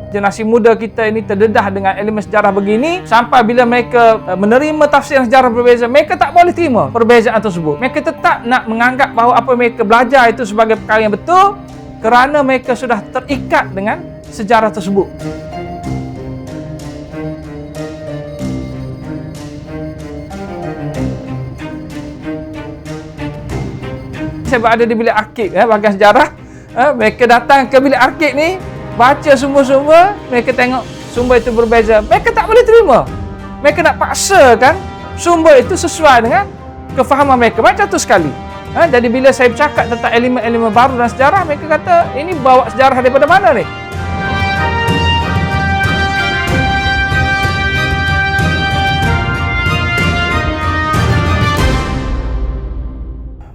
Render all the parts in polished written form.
generasi muda kita ini terdedah dengan elemen sejarah begini, sampai bila mereka menerima tafsiran sejarah berbeza, mereka tak boleh terima perbezaan tersebut. Mereka tetap nak menganggap bahawa apa mereka belajar itu sebagai perkara yang betul kerana mereka sudah terikat dengan sejarah tersebut. Saya berada di bilik arkib bahagian sejarah. Mereka datang ke bilik arkib ni, baca sumber-sumber, mereka tengok sumber itu berbeza. Mereka tak boleh terima. Mereka nak paksakan sumber itu sesuai dengan kefahaman mereka. Macam tu sekali. Jadi bila saya bercakap tentang elemen-elemen baru dalam sejarah, mereka kata, ini bawa sejarah daripada mana ni?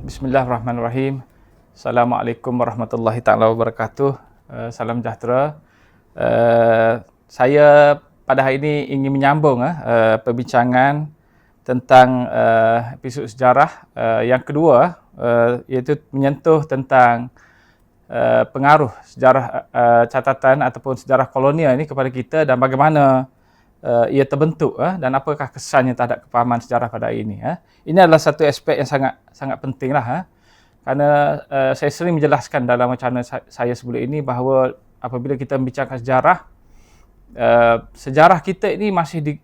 Bismillahirrahmanirrahim. Assalamualaikum warahmatullahi taala wabarakatuh. Salam sejahtera. Saya pada hari ini ingin menyambung perbincangan tentang episod sejarah yang kedua, iaitu menyentuh tentang pengaruh sejarah catatan ataupun sejarah kolonial ini kepada kita dan bagaimana ia terbentuk dan apakah kesannya terhadap kefahaman sejarah pada hari ini. Ini adalah satu aspek yang sangat pentinglah, kerana saya sering menjelaskan dalam wacana saya sebelum ini bahawa apabila kita membicarakan sejarah, sejarah kita ini masih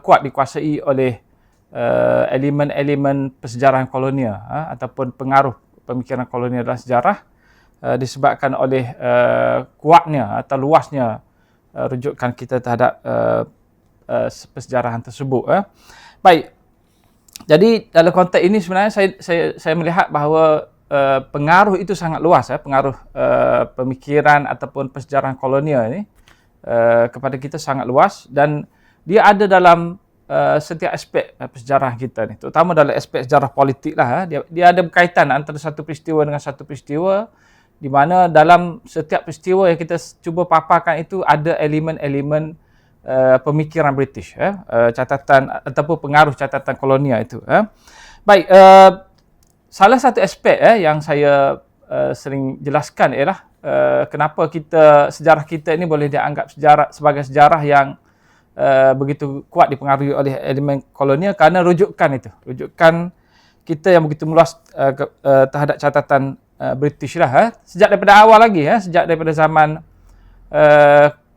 kuat dikuasai oleh elemen-elemen persejarahan kolonial ataupun pengaruh pemikiran kolonial dalam sejarah, disebabkan oleh kuatnya atau luasnya rujukan kita terhadap persejarahan tersebut. Baik. Jadi dalam konteks ini sebenarnya saya melihat bahawa pengaruh itu sangat luas, pengaruh pemikiran ataupun persejarahan kolonial ini kepada kita sangat luas, dan dia ada dalam setiap aspek sejarah kita ni, terutama dalam aspek sejarah politik lah. Dia ada berkaitan antara satu peristiwa dengan satu peristiwa, di mana dalam setiap peristiwa yang kita cuba paparkan itu ada elemen-elemen pemikiran British, catatan ataupun pengaruh catatan kolonial itu. Baik, salah satu aspek yang saya sering jelaskan ialah kenapa sejarah kita ini boleh dianggap sebagai sejarah yang begitu kuat dipengaruhi oleh elemen kolonial, kerana rujukan kita yang begitu meluas terhadap catatan British lah. Sejak daripada awal lagi, sejak daripada zaman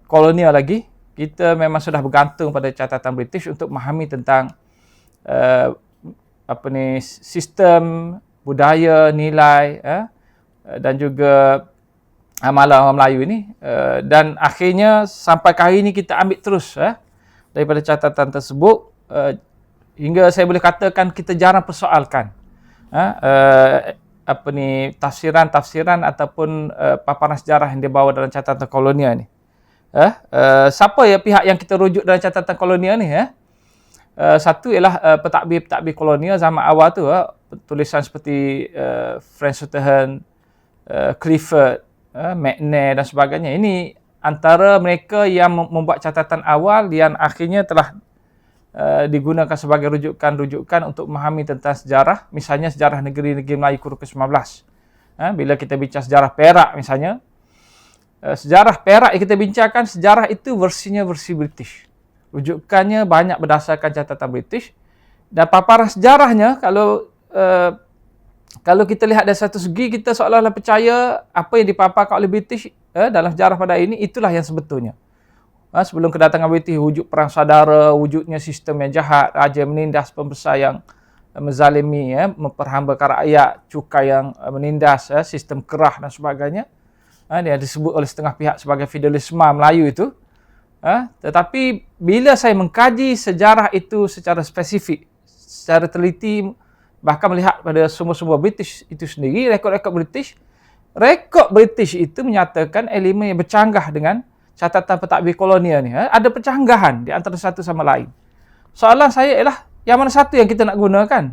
kolonial lagi, kita memang sudah bergantung pada catatan British untuk memahami tentang sistem, budaya, nilai dan juga amalan orang Melayu ini, dan akhirnya sampai ke hari ini kita ambil terus daripada catatan tersebut, hingga saya boleh katakan kita jarang persoalkan tafsiran ataupun paparan sejarah yang dibawa dalam catatan kolonial ni. Siapa pihak yang kita rujuk dalam catatan kolonial ni? Satu ialah pentadbir kolonial zaman awal tu, tulisan seperti Frank Sutherland, Clifford, McNair dan sebagainya. Ini antara mereka yang membuat catatan awal yang akhirnya telah digunakan sebagai rujukan untuk memahami tentang sejarah, misalnya sejarah negeri-negeri Melayu kurun ke-19. Bila kita bincang sejarah Perak misalnya, sejarah Perak yang kita bincangkan, sejarah itu versinya versi British. Rujukannya banyak berdasarkan catatan British, dan paparan sejarahnya kalau kita lihat dari satu segi, kita seolah-olah percaya apa yang dipaparkan oleh British dalam sejarah pada ini itulah yang sebetulnya. Sebelum kedatangan British, wujud perang saudara, wujudnya sistem yang jahat, raja menindas, pembesar yang menzalimi, memperhambakan rakyat, cukai yang menindas, sistem kerah dan sebagainya. Dia disebut oleh setengah pihak sebagai feudalisme Melayu itu. Tetapi bila saya mengkaji sejarah itu secara spesifik, secara teliti, bahkan melihat pada sumber-sumber British itu sendiri, rekod British itu menyatakan elemen yang bercanggah dengan catatan pentadbir kolonial ni. Ada percanggahan di antara satu sama lain. Soalan saya ialah, yang mana satu yang kita nak gunakan?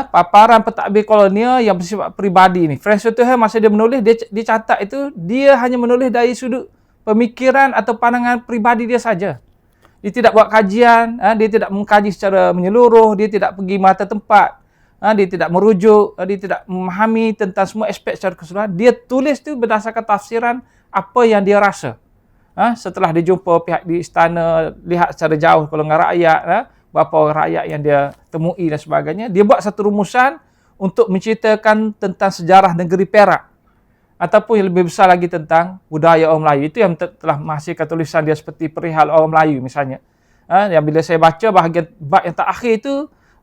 Paparan pentadbir kolonial yang bersifat peribadi ni. Frank Sutherland masa dia menulis, dia catat itu, dia hanya menulis dari sudut pemikiran atau pandangan peribadi dia saja. Dia tidak buat kajian, dia tidak mengkaji secara menyeluruh, dia tidak pergi mata tempat, dia tidak merujuk, dia tidak memahami tentang semua aspek secara keseluruhan. Dia tulis tu berdasarkan tafsiran apa yang dia rasa. setelah dia jumpa pihak di istana, lihat secara jauh golongan rakyat, berapa orang rakyat yang dia temui dan sebagainya, dia buat satu rumusan untuk menceritakan tentang sejarah negeri Perak, ataupun yang lebih besar lagi tentang budaya orang Melayu. Itu yang telah menghasilkan tulisan dia seperti Perihal Orang Melayu misalnya. Yang bila saya baca bahagian bab yang terakhir itu,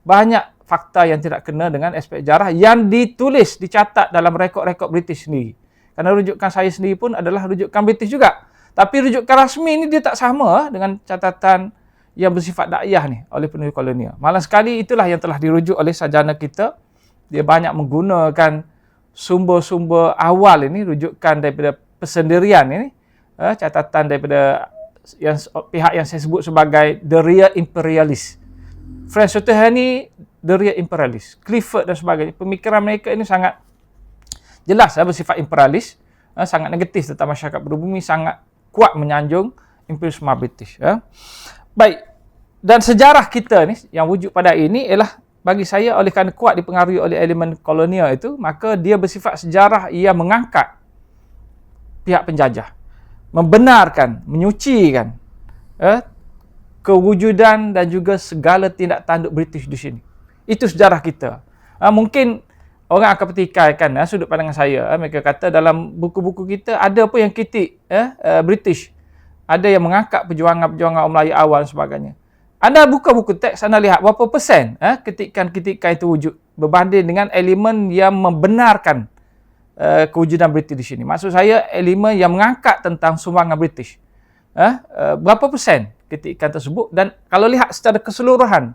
banyak fakta yang tidak kena dengan aspek sejarah yang ditulis, dicatat dalam rekod-rekod British sendiri. Kerana rujukan saya sendiri pun adalah rujukan British juga. Tapi rujukan rasmi ni dia tak sama dengan catatan yang bersifat dakyah ni oleh penulis kolonial. Malah sekali itulah yang telah dirujuk oleh sarjana kita. Dia banyak menggunakan sumber-sumber awal ini, rujukan daripada persendirian ini, catatan daripada pihak yang saya sebut sebagai The Real Imperialist. Franz Sotehani, The Real Imperialist. Clifford dan sebagainya. Pemikiran mereka ini sangat jelas bersifat imperialis, sangat negatif tentang masyarakat pribumi, sangat kuat menyanjung imperialisme British. Baik, dan sejarah kita ni yang wujud pada ini ialah, bagi saya, oleh kerana kuat dipengaruhi oleh elemen kolonial itu, maka dia bersifat sejarah yang mengangkat pihak penjajah, membenarkan, menyucikan kewujudan dan juga segala tindak tanduk British di sini. Itu sejarah kita. Mungkin orang akan petikaikan sudut pandangan saya. Mereka kata dalam buku-buku kita ada pun yang kritik British. Ada yang mengangkat perjuangan-perjuangan orang Melayu awal dan sebagainya. Anda buka buku teks, anda lihat berapa persen ketikan-ketikan itu wujud berbanding dengan elemen yang membenarkan kewujudan British di sini. Maksud saya, elemen yang mengangkat tentang sumbangan British. Berapa persen ketikan tersebut? Dan kalau lihat secara keseluruhan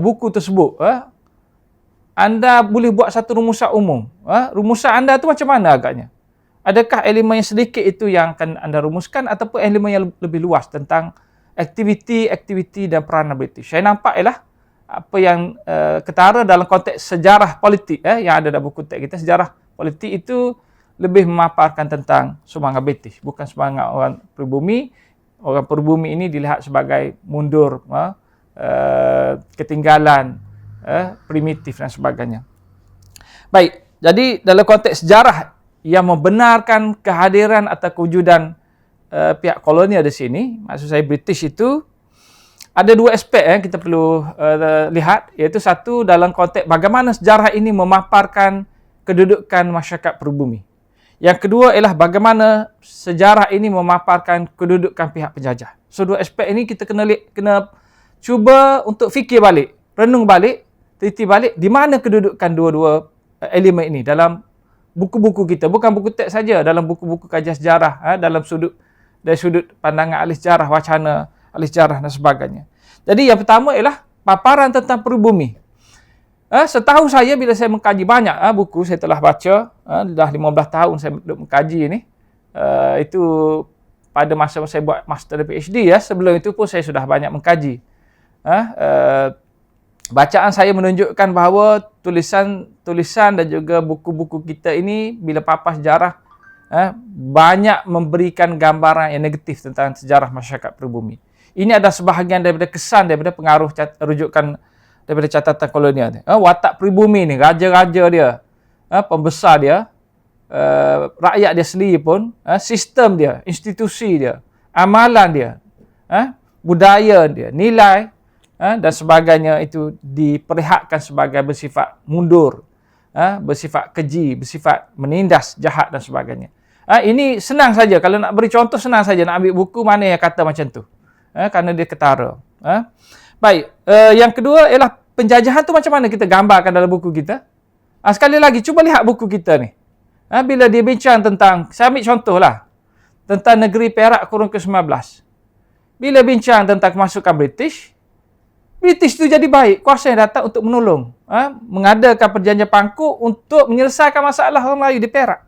buku tersebut, anda boleh buat satu rumusan umum. Rumusan anda tu macam mana agaknya? Adakah elemen yang sedikit itu yang akan anda rumuskan, ataupun elemen yang lebih luas tentang aktiviti dan peranan British? Saya nampak ialah apa yang ketara dalam konteks sejarah politik yang ada dalam buku teks kita. Sejarah politik itu lebih memaparkan tentang sumbangan British, bukan sumbangan orang pribumi. Orang pribumi ini dilihat sebagai mundur, ketinggalan, primitif dan sebagainya. Baik, jadi dalam konteks sejarah yang membenarkan kehadiran atau kewujudan pihak kolonial di sini, maksud saya British itu, ada dua aspek yang kita perlu lihat, iaitu satu dalam konteks bagaimana sejarah ini memaparkan kedudukan masyarakat pribumi. Yang kedua ialah bagaimana sejarah ini memaparkan kedudukan pihak penjajah. So dua aspek ini kita kena cuba untuk fikir balik, renung balik, teliti balik di mana kedudukan dua-dua elemen ini dalam buku-buku kita. Bukan buku teks saja, dalam buku-buku kajian sejarah, dalam dari sudut pandangan ahli sejarah, wacana ahli sejarah dan sebagainya. Jadi yang pertama ialah paparan tentang pribumi. Setahu saya, bila saya mengkaji banyak buku, saya telah baca, dah 15 tahun saya mengkaji ini. Itu pada masa saya buat master dan PhD. Sebelum itu pun saya sudah banyak mengkaji. Bacaan saya menunjukkan bahawa tulisan dan juga buku-buku kita ini, bila papas sejarah, banyak memberikan gambaran yang negatif tentang sejarah masyarakat pribumi. Ini adalah sebahagian daripada kesan, daripada pengaruh rujukan daripada catatan kolonial. Watak pribumi ni, raja-raja dia, pembesar dia, rakyat dia sendiri pun, sistem dia, institusi dia, amalan dia, budaya dia, nilai dan sebagainya itu diperlihatkan sebagai bersifat mundur, bersifat keji, bersifat menindas, jahat dan sebagainya. Ini senang saja, kalau nak beri contoh senang saja, nak ambil buku mana yang kata macam tu, kerana dia ketara. Baik, yang kedua ialah penjajahan tu macam mana kita gambarkan dalam buku kita. Sekali lagi, cuba lihat buku kita ni. Bila dia bincang tentang, saya ambil contohlah, tentang negeri Perak kurun ke-19. Bila bincang tentang kemasukan British tu jadi baik, kuasa yang datang untuk menolong, mengadakan perjanjian pangkuk untuk menyelesaikan masalah orang Melayu di Perak.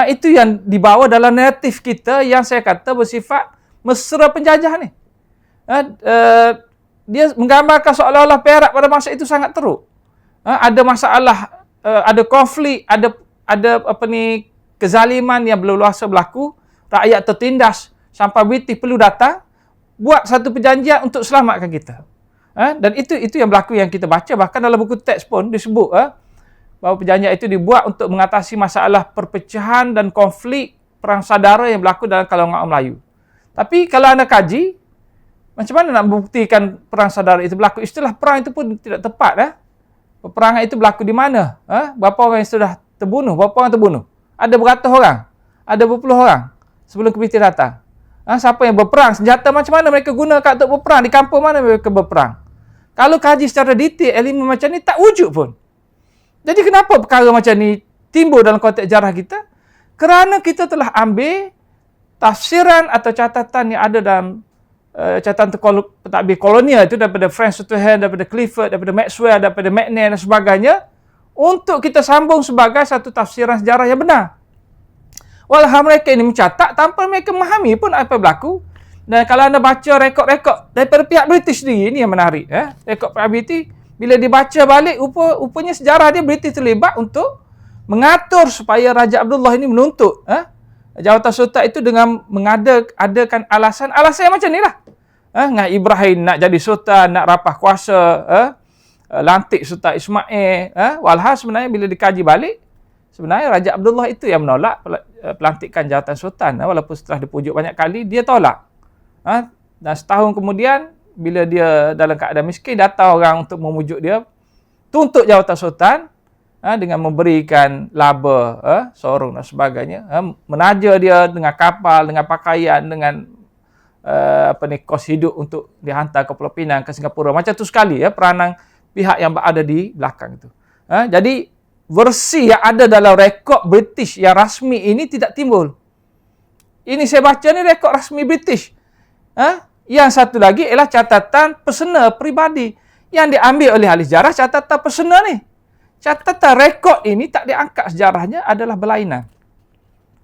Itu yang dibawa dalam naratif kita yang saya kata bersifat mesra penjajah ni. Dia menggambarkan seolah-olah Perak pada masa itu sangat teruk. Ada masalah, ada konflik, ada kezaliman yang berleluasa berlaku, rakyat tertindas sampai British perlu datang buat satu perjanjian untuk selamatkan kita. Dan itu yang berlaku yang kita baca. Bahkan dalam buku teks pun disebut bahawa perjanjian itu dibuat untuk mengatasi masalah perpecahan dan konflik perang saudara yang berlaku dalam kalangan orang Melayu. Tapi kalau anda kaji, macam mana nak membuktikan perang saudara itu berlaku? Istilah perang itu pun tidak tepat. Peperangan itu berlaku di mana? Berapa orang yang sudah terbunuh? Berapa orang terbunuh? Ada beratus orang? Ada berpuluh orang sebelum kebetulan datang? Siapa yang berperang? Senjata macam mana mereka guna untuk berperang? Di kampung mana mereka berperang? Kalau kaji secara detail, elemen macam ni tak wujud pun. Jadi kenapa perkara macam ni timbul dalam konteks sejarah kita? Kerana kita telah ambil tafsiran atau catatan yang ada dalam catatan pentadbir kolonial itu daripada Frank Sutherland, daripada Clifford, daripada Maxwell, daripada McNair dan sebagainya untuk kita sambung sebagai satu tafsiran sejarah yang benar. Walau mereka ini mencatat tanpa mereka memahami pun apa yang berlaku. Dan kalau anda baca rekod-rekod daripada pihak British sendiri, ini yang menarik. Rekod pihak British, bila dibaca balik, rupanya sejarah dia British terlibat untuk mengatur supaya Raja Abdullah ini menuntut jawatan sultan itu dengan mengadakan alasan yang macam ni lah. Dengan Ibrahim nak jadi sultan, nak rapah kuasa, lantik Sultan Ismail. Walhal sebenarnya bila dikaji balik, sebenarnya Raja Abdullah itu yang menolak pelantikan jawatan sultan. Walaupun setelah dipujuk banyak kali, dia tolak. Dan setahun kemudian, bila dia dalam keadaan miskin, datang orang untuk memujuk dia, tuntut jawatan sultan, dengan memberikan laba, sorong dan sebagainya. Menaja dia dengan kapal, dengan pakaian, dengan kos hidup untuk dihantar ke Pulau Pinang, ke Singapura. Macam tu sekali peranan pihak yang berada di belakang itu. Jadi versi yang ada dalam rekod British yang rasmi ini tidak timbul. Ini saya baca ni rekod rasmi British. Yang satu lagi ialah catatan personal peribadi yang diambil oleh ahli sejarah. Catatan personal ni, catatan rekod ini tak diangkat sejarahnya adalah berlainan.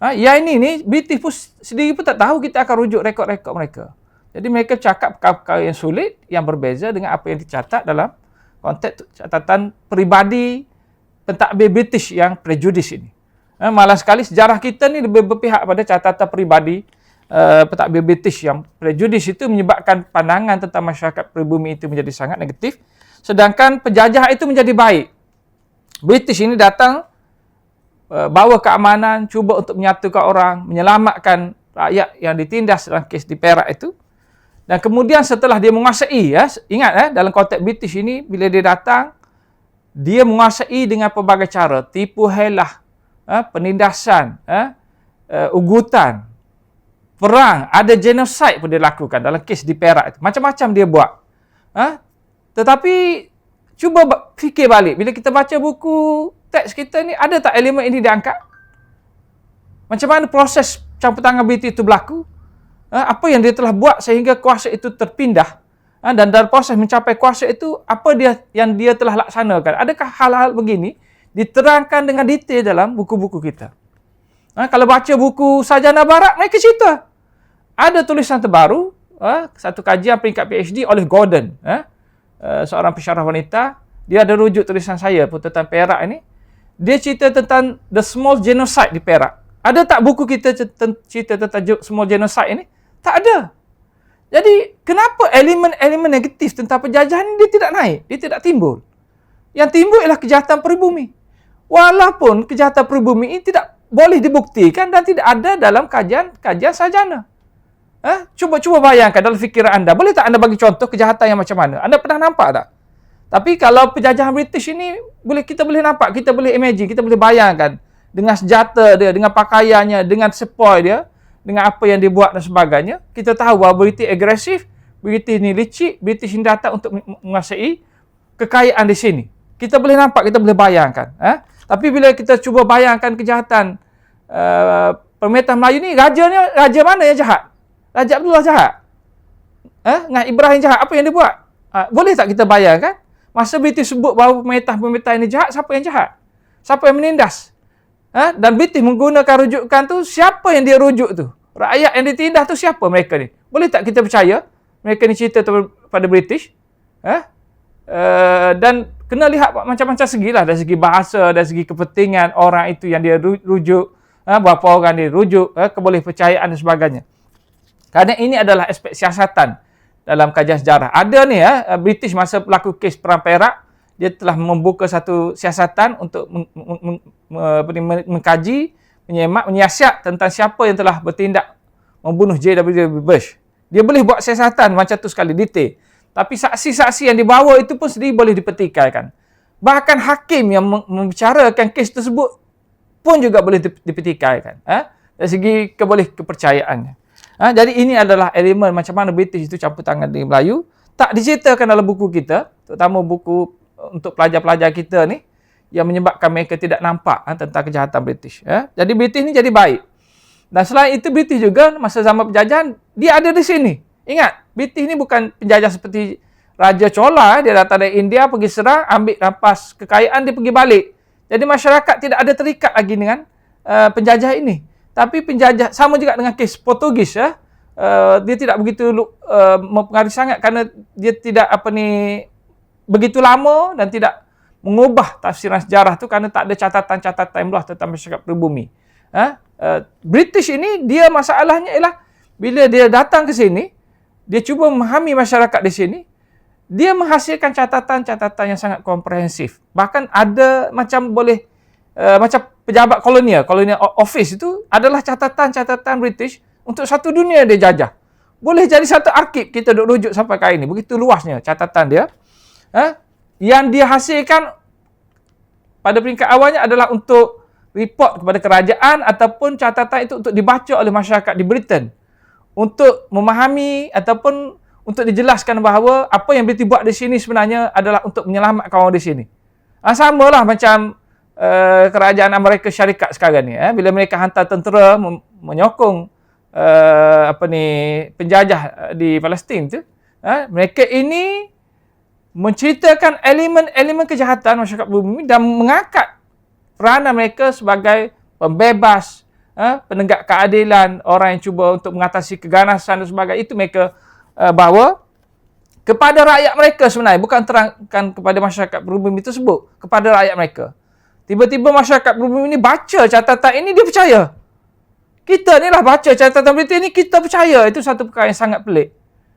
Yang ini ni British pun sendiri pun tak tahu kita akan rujuk rekod-rekod mereka. Jadi mereka cakap perkara-perkara yang sulit, yang berbeza dengan apa yang dicatat dalam konteks catatan peribadi pentadbir British yang prejudis ini. Malah sekali sejarah kita ni lebih berpihak pada catatan peribadi pentadbir British yang prejudis itu menyebabkan pandangan tentang masyarakat pribumi itu menjadi sangat negatif. Sedangkan penjajah itu menjadi baik. British ini datang bawa keamanan, cuba untuk menyatukan orang, menyelamatkan rakyat yang ditindas dalam kes di Perak itu. Dan kemudian setelah dia menguasai, ingat dalam konteks British ini, bila dia datang, dia menguasai dengan pelbagai cara, tipu helah, penindasan, ugutan, perang, ada genosid pun dia lakukan dalam kes di Perak itu. Macam-macam dia buat. Tetapi cuba fikir balik, bila kita baca buku teks kita ni, ada tak elemen ini diangkat? Macam mana proses campur tangan British itu berlaku? Apa yang dia telah buat sehingga kuasa itu terpindah? Dan dalam proses mencapai kuasa itu, apa yang dia telah laksanakan? Adakah hal-hal begini diterangkan dengan detail dalam buku-buku kita? Kalau baca buku Sarjana Barat, mereka cerita. Ada tulisan terbaru, satu kajian peringkat PhD oleh Gordon, seorang pensyarah wanita. Dia ada rujuk tulisan saya pun tentang Perak ini. Dia cerita tentang the small genocide di Perak. Ada tak buku kita cerita tentang small genocide ini? Tak ada. Jadi, kenapa elemen-elemen negatif tentang penjajahan ini dia tidak naik? Dia tidak timbul. Yang timbul ialah kejahatan peribumi. Walaupun kejahatan peribumi ini tidak boleh dibuktikan dan tidak ada dalam kajian sarjana. Cuba bayangkan dalam fikiran anda. Boleh tak anda bagi contoh kejahatan yang macam mana? Anda pernah nampak tak? Tapi kalau penjajahan British ini, kita boleh nampak, kita boleh imagine, kita boleh bayangkan dengan senjata dia, dengan pakaiannya, dengan sepoi dia, dengan apa yang dia buat dan sebagainya. Kita tahu bahawa British agresif, British ni licik, British ni datang untuk menguasai kekayaan di sini. Kita boleh nampak, kita boleh bayangkan. Tapi bila kita cuba bayangkan kejahatan pemerintah Melayu ni, raja mana yang jahat? Raja Abdullah jahat? Dengan Ibrahim jahat? Apa yang dia buat? Boleh tak kita bayangkan? Masa British sebut bahawa pemerintah ini jahat, siapa yang jahat? Siapa yang menindas? Dan British menggunakan rujukan tu, siapa yang dia rujuk tu? Rakyat yang ditindas tu siapa mereka ni? Boleh tak kita percaya mereka ni cerita pada British? Dan kena lihat macam-macam segi lah. Dari segi bahasa, dari segi kepentingan orang itu yang dia rujuk, berapa orang dia rujuk, kebolehpercayaan dan sebagainya. Kerana ini adalah aspek siasatan dalam kajian sejarah. Ada ni British masa berlaku kes Perang Perak, dia telah membuka satu siasatan untuk mengkaji, menyiasat tentang siapa yang telah bertindak membunuh J.W. Bush. Dia boleh buat siasatan macam tu sekali, detail. Tapi saksi-saksi yang dibawa itu pun sendiri boleh dipertikaikan. Bahkan hakim yang membicarakan kes tersebut pun juga boleh dipertikaikan. Dari segi kepercayaannya. Jadi ini adalah elemen macam mana British itu campur tangan dengan Melayu. Tak diceritakan dalam buku kita, terutama buku untuk pelajar-pelajar kita ni, yang menyebabkan mereka tidak nampak tentang kejahatan British. Jadi British ni jadi baik. Dan selain itu British juga masa zaman penjajahan, dia ada di sini. Ingat, British ni bukan penjajah seperti Raja Chola. Dia datang dari India, pergi serang, ambil rampas kekayaan, dia pergi balik. Jadi masyarakat tidak ada terikat lagi dengan penjajah ini. Tapi penjajah, sama juga dengan kes Portugis. Dia tidak begitu mempengaruhi sangat kerana dia tidak begitu lama dan tidak mengubah tafsiran sejarah tu kerana tak ada catatan-catatan yang luas tentang masyarakat pribumi. British ini, dia masalahnya ialah bila dia datang ke sini, dia cuba memahami masyarakat di sini, dia menghasilkan catatan-catatan yang sangat komprehensif. Bahkan ada macam boleh, macam pejabat kolonial office itu adalah catatan-catatan British untuk satu dunia dia jajah. Boleh jadi satu arkib kita duk rujuk sampai kali ini. Begitu luasnya catatan dia. Yang dia hasilkan pada peringkat awalnya adalah untuk report kepada kerajaan ataupun catatan itu untuk dibaca oleh masyarakat di Britain untuk memahami ataupun untuk dijelaskan bahawa apa yang British buat di sini sebenarnya adalah untuk menyelamatkan orang di sini. Samalah macam kerajaan Amerika Syarikat sekarang ni. Bila mereka hantar tentera menyokong penjajah di Palestin tu, mereka ini menceritakan elemen-elemen kejahatan masyarakat pribumi dan mengangkat peranan mereka sebagai pembebas, penegak keadilan, orang yang cuba untuk mengatasi keganasan dan sebagainya. Itu mereka bawa kepada rakyat mereka sebenarnya, bukan terangkan kepada masyarakat pribumi tersebut, kepada rakyat mereka. Tiba-tiba masyarakat pribumi ini baca catatan ini, dia percaya. Kita ni lah baca catatan berita ini, kita percaya. Itu satu perkara yang sangat pelik.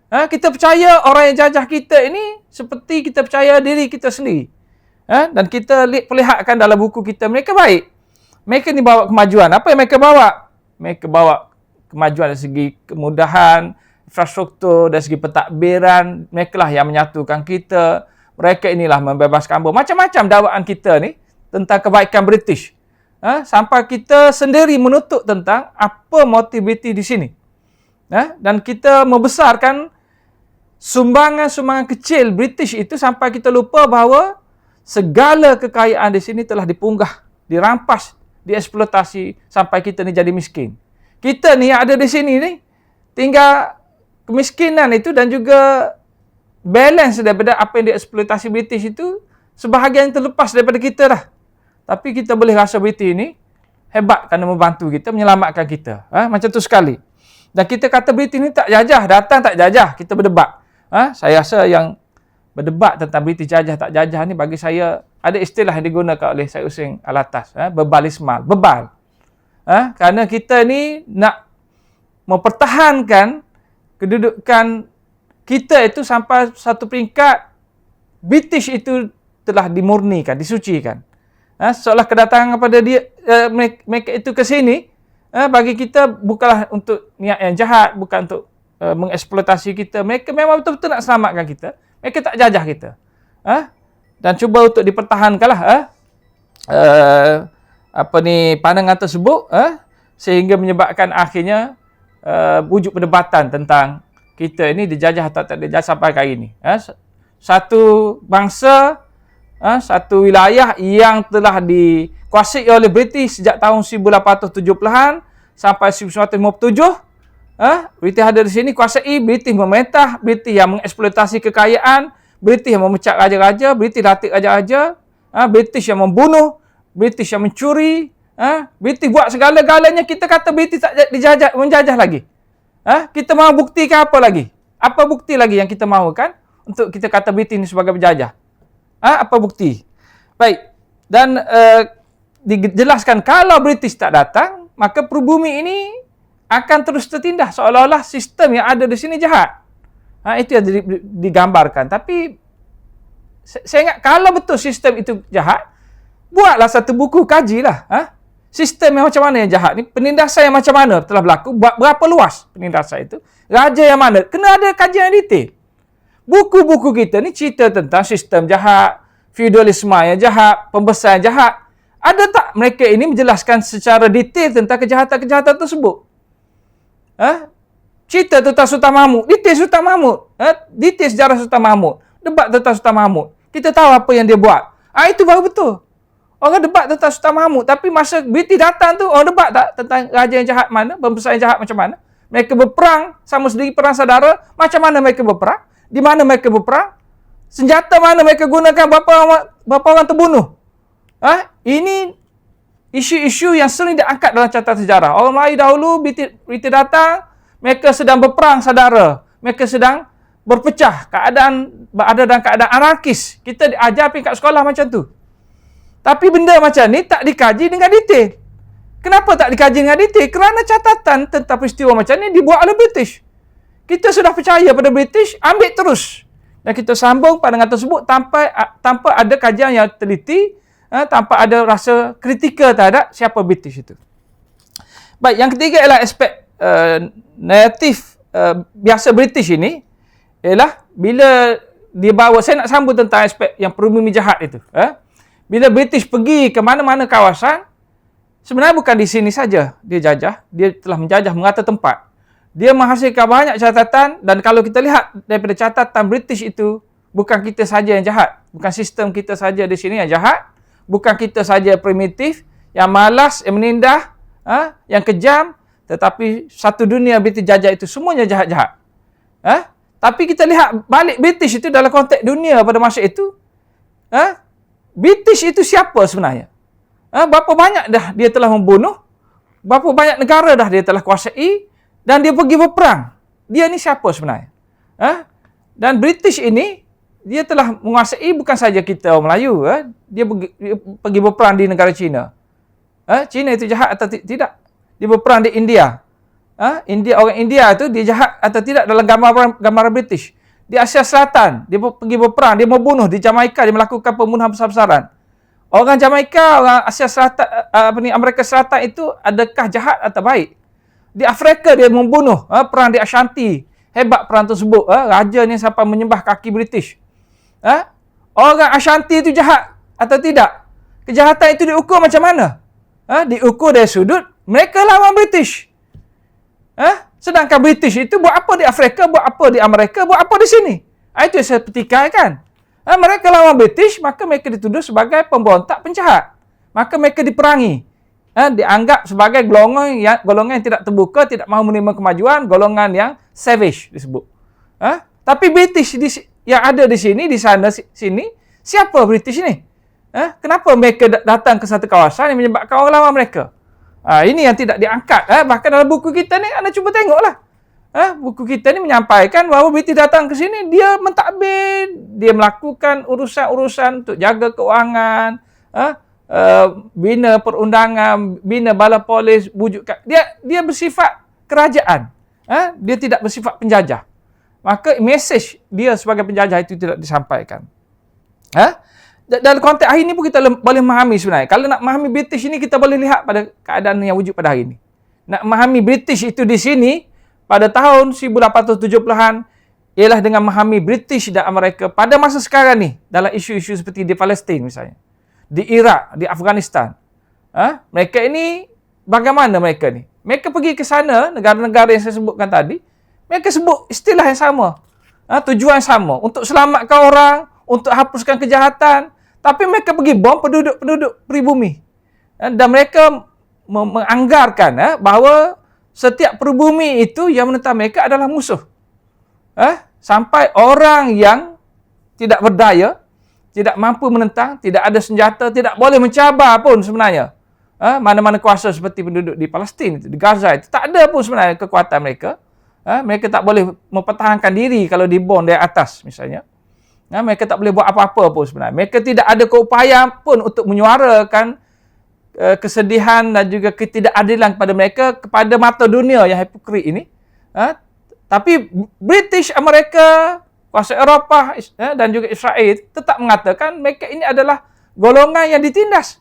Kita percaya orang yang jajah kita ini seperti kita percaya diri kita sendiri. Dan kita perlihatkan dalam buku kita, mereka baik. Mereka ni bawa kemajuan. Apa yang mereka bawa? Mereka bawa kemajuan dari segi kemudahan, infrastruktur, dari segi pentadbiran. Mereka lah yang menyatukan kita. Mereka inilah membebaskan hamba. Macam-macam dakwaan kita ni tentang kebaikan British. Sampai kita sendiri menutup tentang apa motif British di sini. Dan kita membesarkan sumbangan-sumbangan kecil British itu sampai kita lupa bahawa segala kekayaan di sini telah dipunggah, dirampas, dieksploitasi sampai kita ni jadi miskin. Kita ni yang ada di sini ni tinggal kemiskinan itu dan juga balance daripada apa yang dieksploitasi British itu sebahagian terlepas daripada kita dah. Tapi kita boleh rasa British ni hebat kerana membantu kita, menyelamatkan kita. Macam tu sekali. Dan kita kata British ni tak jajah, datang tak jajah, kita berdebat. Saya rasa yang berdebat tentang British jajah tak jajah ni bagi saya ada istilah yang digunakan oleh Syed Hussein Alatas, bebalismal, bebal. Kerana kita ni nak mempertahankan kedudukan kita itu sampai satu peringkat British itu telah dimurnikan, disucikan. Seolah kedatangan kepada dia mereka itu ke sini bagi kita bukanlah untuk niat yang jahat, bukan untuk mengeksploitasi kita. Mereka memang betul-betul nak selamatkan kita. Mereka tak jajah kita. Dan cuba untuk dipertahankanlah pandangan tersebut sehingga menyebabkan akhirnya wujud perdebatan tentang kita ini dijajah atau tak dijajah sampai hari ini. Satu bangsa, satu wilayah yang telah dikuasai oleh British sejak tahun 1870-an sampai 1957. British ada di sini, kuasai, British memerintah, British yang mengeksploitasi kekayaan, British yang memecat raja-raja, British latih raja-raja, British yang membunuh, British yang mencuri, British buat segala-galanya. Kita kata British tak dijajah, menjajah lagi. Kita mahu buktikan apa lagi? Apa bukti lagi yang kita mahu kan untuk kita kata British ini sebagai penjajah? Apa bukti? Baik. Dan dijelaskan kalau British tak datang, maka pribumi ini akan terus tertindas seolah-olah sistem yang ada di sini jahat. Itu yang digambarkan. Tapi saya ingat kalau betul sistem itu jahat, buatlah satu buku, kajilah. Sistem yang macam mana yang jahat ni? Penindasan yang macam mana telah berlaku? Berapa luas penindasan itu? Raja yang mana? Kena ada kajian yang detail. Buku-buku kita ni cerita tentang sistem jahat, feudalisme yang jahat, pembesaran yang jahat. Ada tak mereka ini menjelaskan secara detail tentang kejahatan-kejahatan tersebut? Cerita tentang Sultan Mahmud, detail Sultan Mahmud, detail sejarah Sultan Mahmud, debat tentang Sultan Mahmud. Kita tahu apa yang dia buat. Itu baru betul. Orang debat tentang Sultan Mahmud, tapi masa British datang tu, orang debat tak tentang raja yang jahat mana, pembesaran yang jahat macam mana? Mereka berperang sama sendiri, perang saudara. Macam mana mereka berperang? Di mana mereka berperang? Senjata mana mereka gunakan? Berapa orang terbunuh? Ini isu-isu yang sering diangkat dalam catatan sejarah. Orang Melayu dahulu, British datang, mereka sedang berperang saudara. Mereka sedang berpecah. Berada dalam keadaan anarkis. Kita diajar pergi kat sekolah macam tu. Tapi benda macam ni tak dikaji dengan detail. Kenapa tak dikaji dengan detail? Kerana catatan tentang peristiwa macam ni dibuat oleh British. Kita sudah percaya pada British, ambil terus. Dan kita sambung pandangan tersebut tanpa ada kajian yang teliti, tanpa ada rasa kritikal terhadap siapa British itu. Baik, yang ketiga ialah aspek naratif biasa British ini, ialah bila dia bawa, saya nak sambung tentang aspek yang peribumi jahat itu. Bila British pergi ke mana-mana kawasan, sebenarnya bukan di sini saja dia jajah, dia telah menjajah merata tempat. Dia menghasilkan banyak catatan, dan kalau kita lihat daripada catatan British itu, bukan kita saja yang jahat. Bukan sistem kita saja di sini yang jahat. Bukan kita saja primitif, yang malas, yang menindah, yang kejam. Tetapi satu dunia British jajah itu semuanya jahat-jahat. Tapi kita lihat balik British itu dalam konteks dunia pada masa itu. British itu siapa sebenarnya? Berapa banyak dah dia telah membunuh? Berapa banyak negara dah dia telah kuasai? Dan dia pergi berperang. Dia ni siapa sebenarnya? Dan British ini, dia telah menguasai bukan saja kita orang Melayu. Dia pergi berperang di negara China. China itu jahat atau tidak? Dia berperang di India. Orang India itu dia jahat atau tidak dalam gambaran British. Di Asia Selatan, dia pergi berperang, dia membunuh. Di Jamaika, dia melakukan pembunuhan besar-besaran. Orang Jamaika, orang Asia Selatan, Amerika Selatan itu adakah jahat atau baik? Di Afrika dia membunuh, perang di Ashanti. Hebat perang tersebut. Raja ni sampai menyembah kaki British. Orang Ashanti itu jahat atau tidak? Kejahatan itu diukur macam mana? Diukur dari sudut mereka lawan British. Sedangkan British itu buat apa di Afrika, buat apa di Amerika, buat apa di sini? Itu yang saya petikai kan. Mereka lawan British, maka mereka dituduh sebagai pemberontak penjahat. Maka mereka diperangi. Dianggap sebagai golongan yang tidak terbuka, tidak mahu menerima kemajuan, golongan yang savage disebut. Tapi British yang ada di sini, di sana, sini, siapa British ni? Kenapa mereka datang ke satu kawasan yang menyebabkan orang lawan mereka? Ini yang tidak diangkat. Bahkan dalam buku kita ni, anda cuba tengoklah. Buku kita ni menyampaikan bahawa British datang ke sini, dia mentadbir, dia melakukan urusan-urusan untuk jaga keuangan, bina perundangan, bina bala polis, wujudkan. Dia bersifat kerajaan. Dia tidak bersifat penjajah. Maka mesej dia sebagai penjajah itu tidak disampaikan. Dalam konteks hari ini pun kita boleh memahami sebenarnya. Kalau nak memahami British ini, kita boleh lihat pada keadaan yang wujud pada hari ini. Nak memahami British itu di sini, pada tahun 1870-an, ialah dengan memahami British dan Amerika pada masa sekarang ni, dalam isu-isu seperti di Palestin misalnya. Di Iraq, di Afghanistan. Mereka ini, bagaimana mereka ni? Mereka pergi ke sana, negara-negara yang saya sebutkan tadi, mereka sebut istilah yang sama. Tujuan yang sama. Untuk selamatkan orang, untuk hapuskan kejahatan. Tapi mereka pergi bom penduduk pribumi. Dan mereka menganggarkan bahawa setiap pribumi itu yang menentang mereka adalah musuh. Sampai orang yang tidak berdaya, tidak mampu menentang, tidak ada senjata, tidak boleh mencabar pun sebenarnya. Mana-mana kuasa seperti penduduk di Palestin, di Gaza itu, tak ada pun sebenarnya kekuatan mereka. Mereka tak boleh mempertahankan diri kalau dibom dari atas misalnya. Mereka tak boleh buat apa-apa pun sebenarnya. Mereka tidak ada keupayaan pun untuk menyuarakan kesedihan dan juga ketidakadilan kepada mereka, kepada mata dunia yang hipokrit ini. Tapi British, Amerika, kuasa Eropah dan juga Israel tetap mengatakan mereka ini adalah golongan yang ditindas.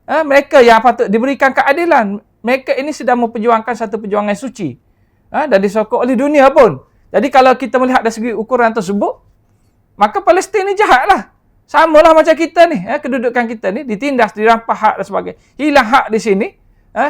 Mereka yang patut diberikan keadilan. Mereka ini sedang memperjuangkan satu perjuangan suci. Dan disokong oleh dunia pun. Jadi kalau kita melihat dari segi ukuran tersebut, maka Palestin ni jahat lah. Sama lah macam kita ni. Kedudukan kita ni ditindas, dirampas hak dan sebagainya. Hilang hak di sini.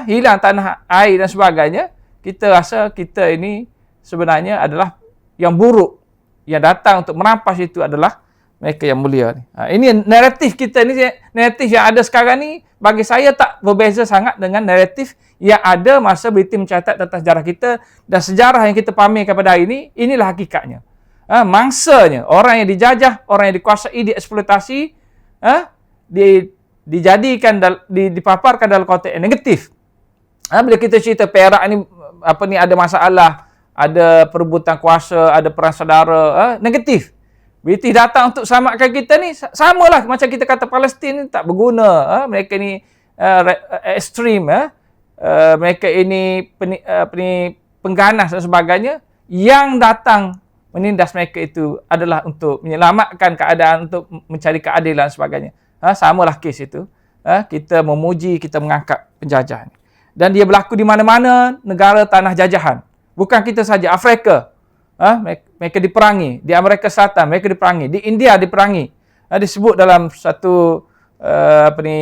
Hilang tanah air dan sebagainya. Kita rasa kita ini sebenarnya adalah yang buruk. Yang datang untuk merampas itu adalah mereka yang mulia ni. Ini naratif kita ni, naratif yang ada sekarang ni bagi saya tak berbeza sangat dengan naratif yang ada masa British mencatat tentang sejarah kita, dan sejarah yang kita pamerkan pada hari ini, inilah hakikatnya. Mangsanya, orang yang dijajah, orang yang dikuasai, dieksploitasi, dijadikan, dipaparkan dalam konteks yang negatif. Bila kita cerita Perak ni ada masalah, ada perebutan kuasa, ada perang saudara, negatif. British datang untuk selamatkan kita ni, samalah macam kita kata Palestin ni tak berguna. Mereka ni ekstrim. Mereka ini pengganas dan sebagainya. Yang datang menindas mereka itu adalah untuk menyelamatkan keadaan, untuk mencari keadilan dan sebagainya. Samalah kes itu. Kita memuji, kita mengangkat penjajah ni. Dan dia berlaku di mana-mana negara tanah jajahan. Bukan kita saja, Afrika. Mereka diperangi. Di Amerika Selatan mereka diperangi. Di India diperangi. Disebut dalam satu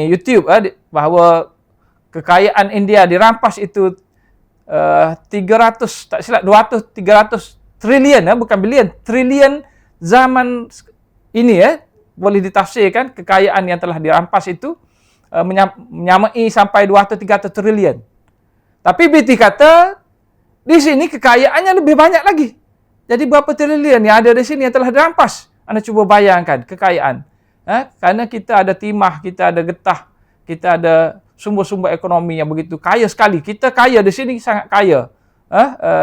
YouTube bahawa kekayaan India dirampas itu 300, tak silap 300 trilion, bukan bilion, trilion zaman ini boleh ditafsirkan kekayaan yang telah dirampas itu menyamai sampai 200-300 trilion. Tapi BT kata di sini kekayaannya lebih banyak lagi. Jadi berapa trilion yang ada di sini yang telah dirampas? Anda cuba bayangkan kekayaan. Kerana kita ada timah, kita ada getah, kita ada sumber-sumber ekonomi yang begitu kaya sekali. Kita kaya di sini, sangat kaya.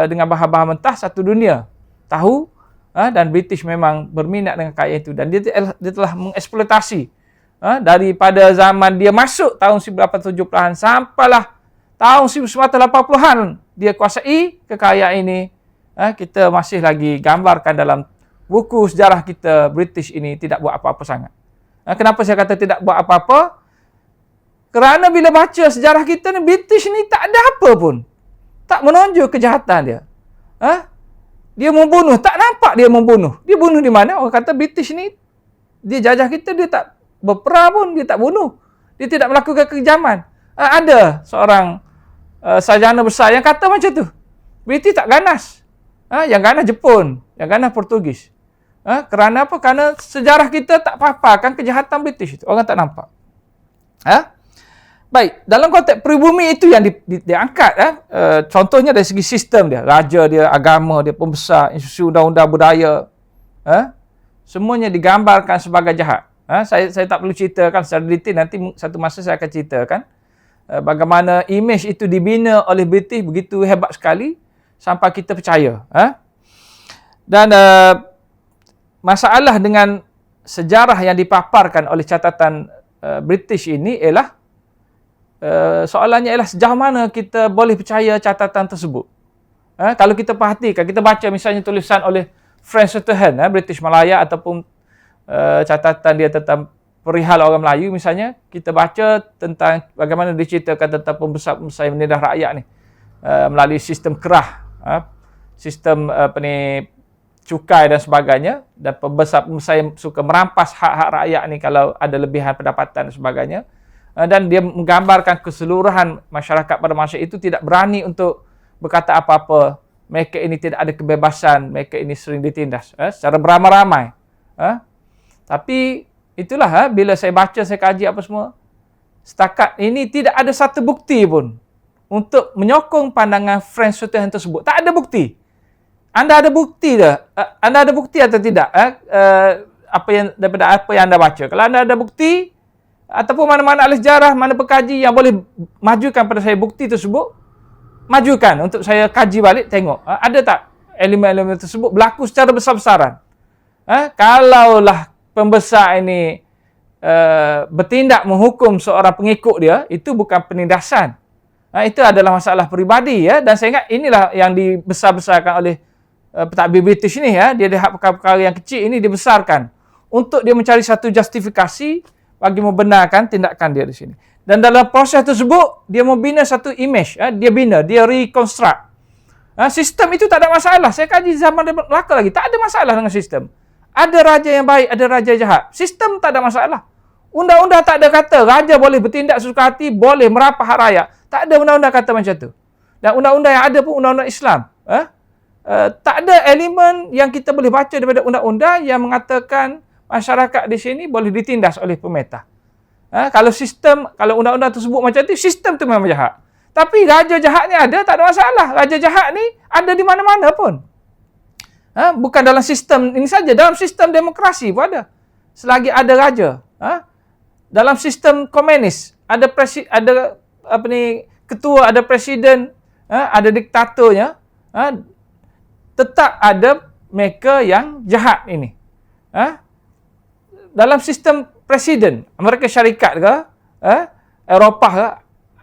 Dengan bahan-bahan mentah satu dunia. Tahu? Dan British memang berminat dengan kekayaan itu. Dan dia telah mengeksploitasi. Daripada zaman dia masuk tahun 1870-an sampailah tahun 1980-an dia kuasai kekayaan ini. Kita masih lagi gambarkan dalam buku sejarah kita, British ini tidak buat apa-apa sangat. Kenapa saya kata tidak buat apa-apa? Kerana bila baca sejarah kita ni, British ni tak ada apa pun. Tak menonjol kejahatan dia. Dia membunuh, tak nampak dia membunuh. Dia bunuh di mana? Orang kata British ni, dia jajah kita, dia tak berperang pun, dia tak bunuh. Dia tidak melakukan kekejaman. Ada seorang sarjana besar yang kata macam tu. British tak ganas. Yang ganas Jepun, yang ganas Portugis. Kerana apa? Kerana sejarah kita tak paparkan kejahatan British itu. Orang tak nampak. Baik, dalam konteks peribumi itu yang diangkat. Contohnya dari segi sistem dia. Raja dia, agama dia, pembesar, institusi undang-undang budaya. Semuanya digambarkan sebagai jahat. Saya tak perlu ceritakan secara detail. Nanti satu masa saya akan ceritakan. Bagaimana imej itu dibina oleh British begitu hebat sekali. Sampai kita percaya. Dan masalah dengan sejarah yang dipaparkan oleh catatan British ini ialah soalannya ialah sejauh mana kita boleh percaya catatan tersebut. Kalau kita perhatikan, kita baca misalnya tulisan oleh Frank Sutherland, British Malaya, ataupun catatan dia tentang perihal orang Melayu misalnya, kita baca tentang bagaimana diceritakan tentang pembesar-pembesar yang menindas rakyat ni melalui sistem kerah. Sistem cukai dan sebagainya, dan pembesar-pembesar yang suka merampas hak-hak rakyat ni kalau ada lebihan pendapatan dan sebagainya, dan dia menggambarkan keseluruhan masyarakat pada masa itu tidak berani untuk berkata apa-apa. Mereka ini tidak ada kebebasan, mereka ini sering ditindas secara beramai-ramai. Tapi itulah bila saya baca, saya kaji apa semua, setakat ini tidak ada satu bukti pun untuk menyokong pandangan Frank Sutherland tersebut. Tak ada bukti. Anda ada bukti dah? Anda ada bukti atau tidak? Daripada apa yang anda baca. Kalau anda ada bukti, ataupun mana-mana ahli sejarah, mana pekaji yang boleh majukan pada saya bukti tersebut, majukan untuk saya kaji balik, tengok. Ada tak elemen-elemen tersebut berlaku secara besar-besaran? Kalaulah pembesar ini bertindak menghukum seorang pengikut dia, itu bukan penindasan. Itu adalah masalah peribadi, dan saya ingat inilah yang dibesar-besarkan oleh pentadbir British ni, dia lihat perkara-perkara yang kecil ini dibesarkan untuk dia mencari satu justifikasi bagi membenarkan tindakan dia di sini. Dan dalam proses tersebut, dia membina satu image. Dia reconstruct. Sistem itu tak ada masalah. Saya kaji zaman Melaka lagi. Tak ada masalah dengan sistem. Ada raja yang baik, ada raja jahat. Sistem tak ada masalah. Undang-undang tak ada kata raja boleh bertindak sesuka hati, boleh merapah hak rakyat. Tak ada undang-undang kata macam tu. Dan undang-undang yang ada pun undang-undang Islam. Tak ada elemen yang kita boleh baca daripada undang-undang yang mengatakan masyarakat di sini boleh ditindas oleh pemerintah. Kalau undang-undang tersebut macam tu, sistem tu memang jahat. Tapi raja jahat ni ada, tak ada masalah. Raja jahat ni ada di mana-mana pun. Bukan dalam sistem ini saja, dalam sistem demokrasi pun ada. Selagi ada raja. Dalam sistem komunis, ada ketua, ada presiden, ada diktatornya, tetap ada mereka yang jahat ini. Dalam sistem presiden, Amerika Syarikat ke, Eropah ke,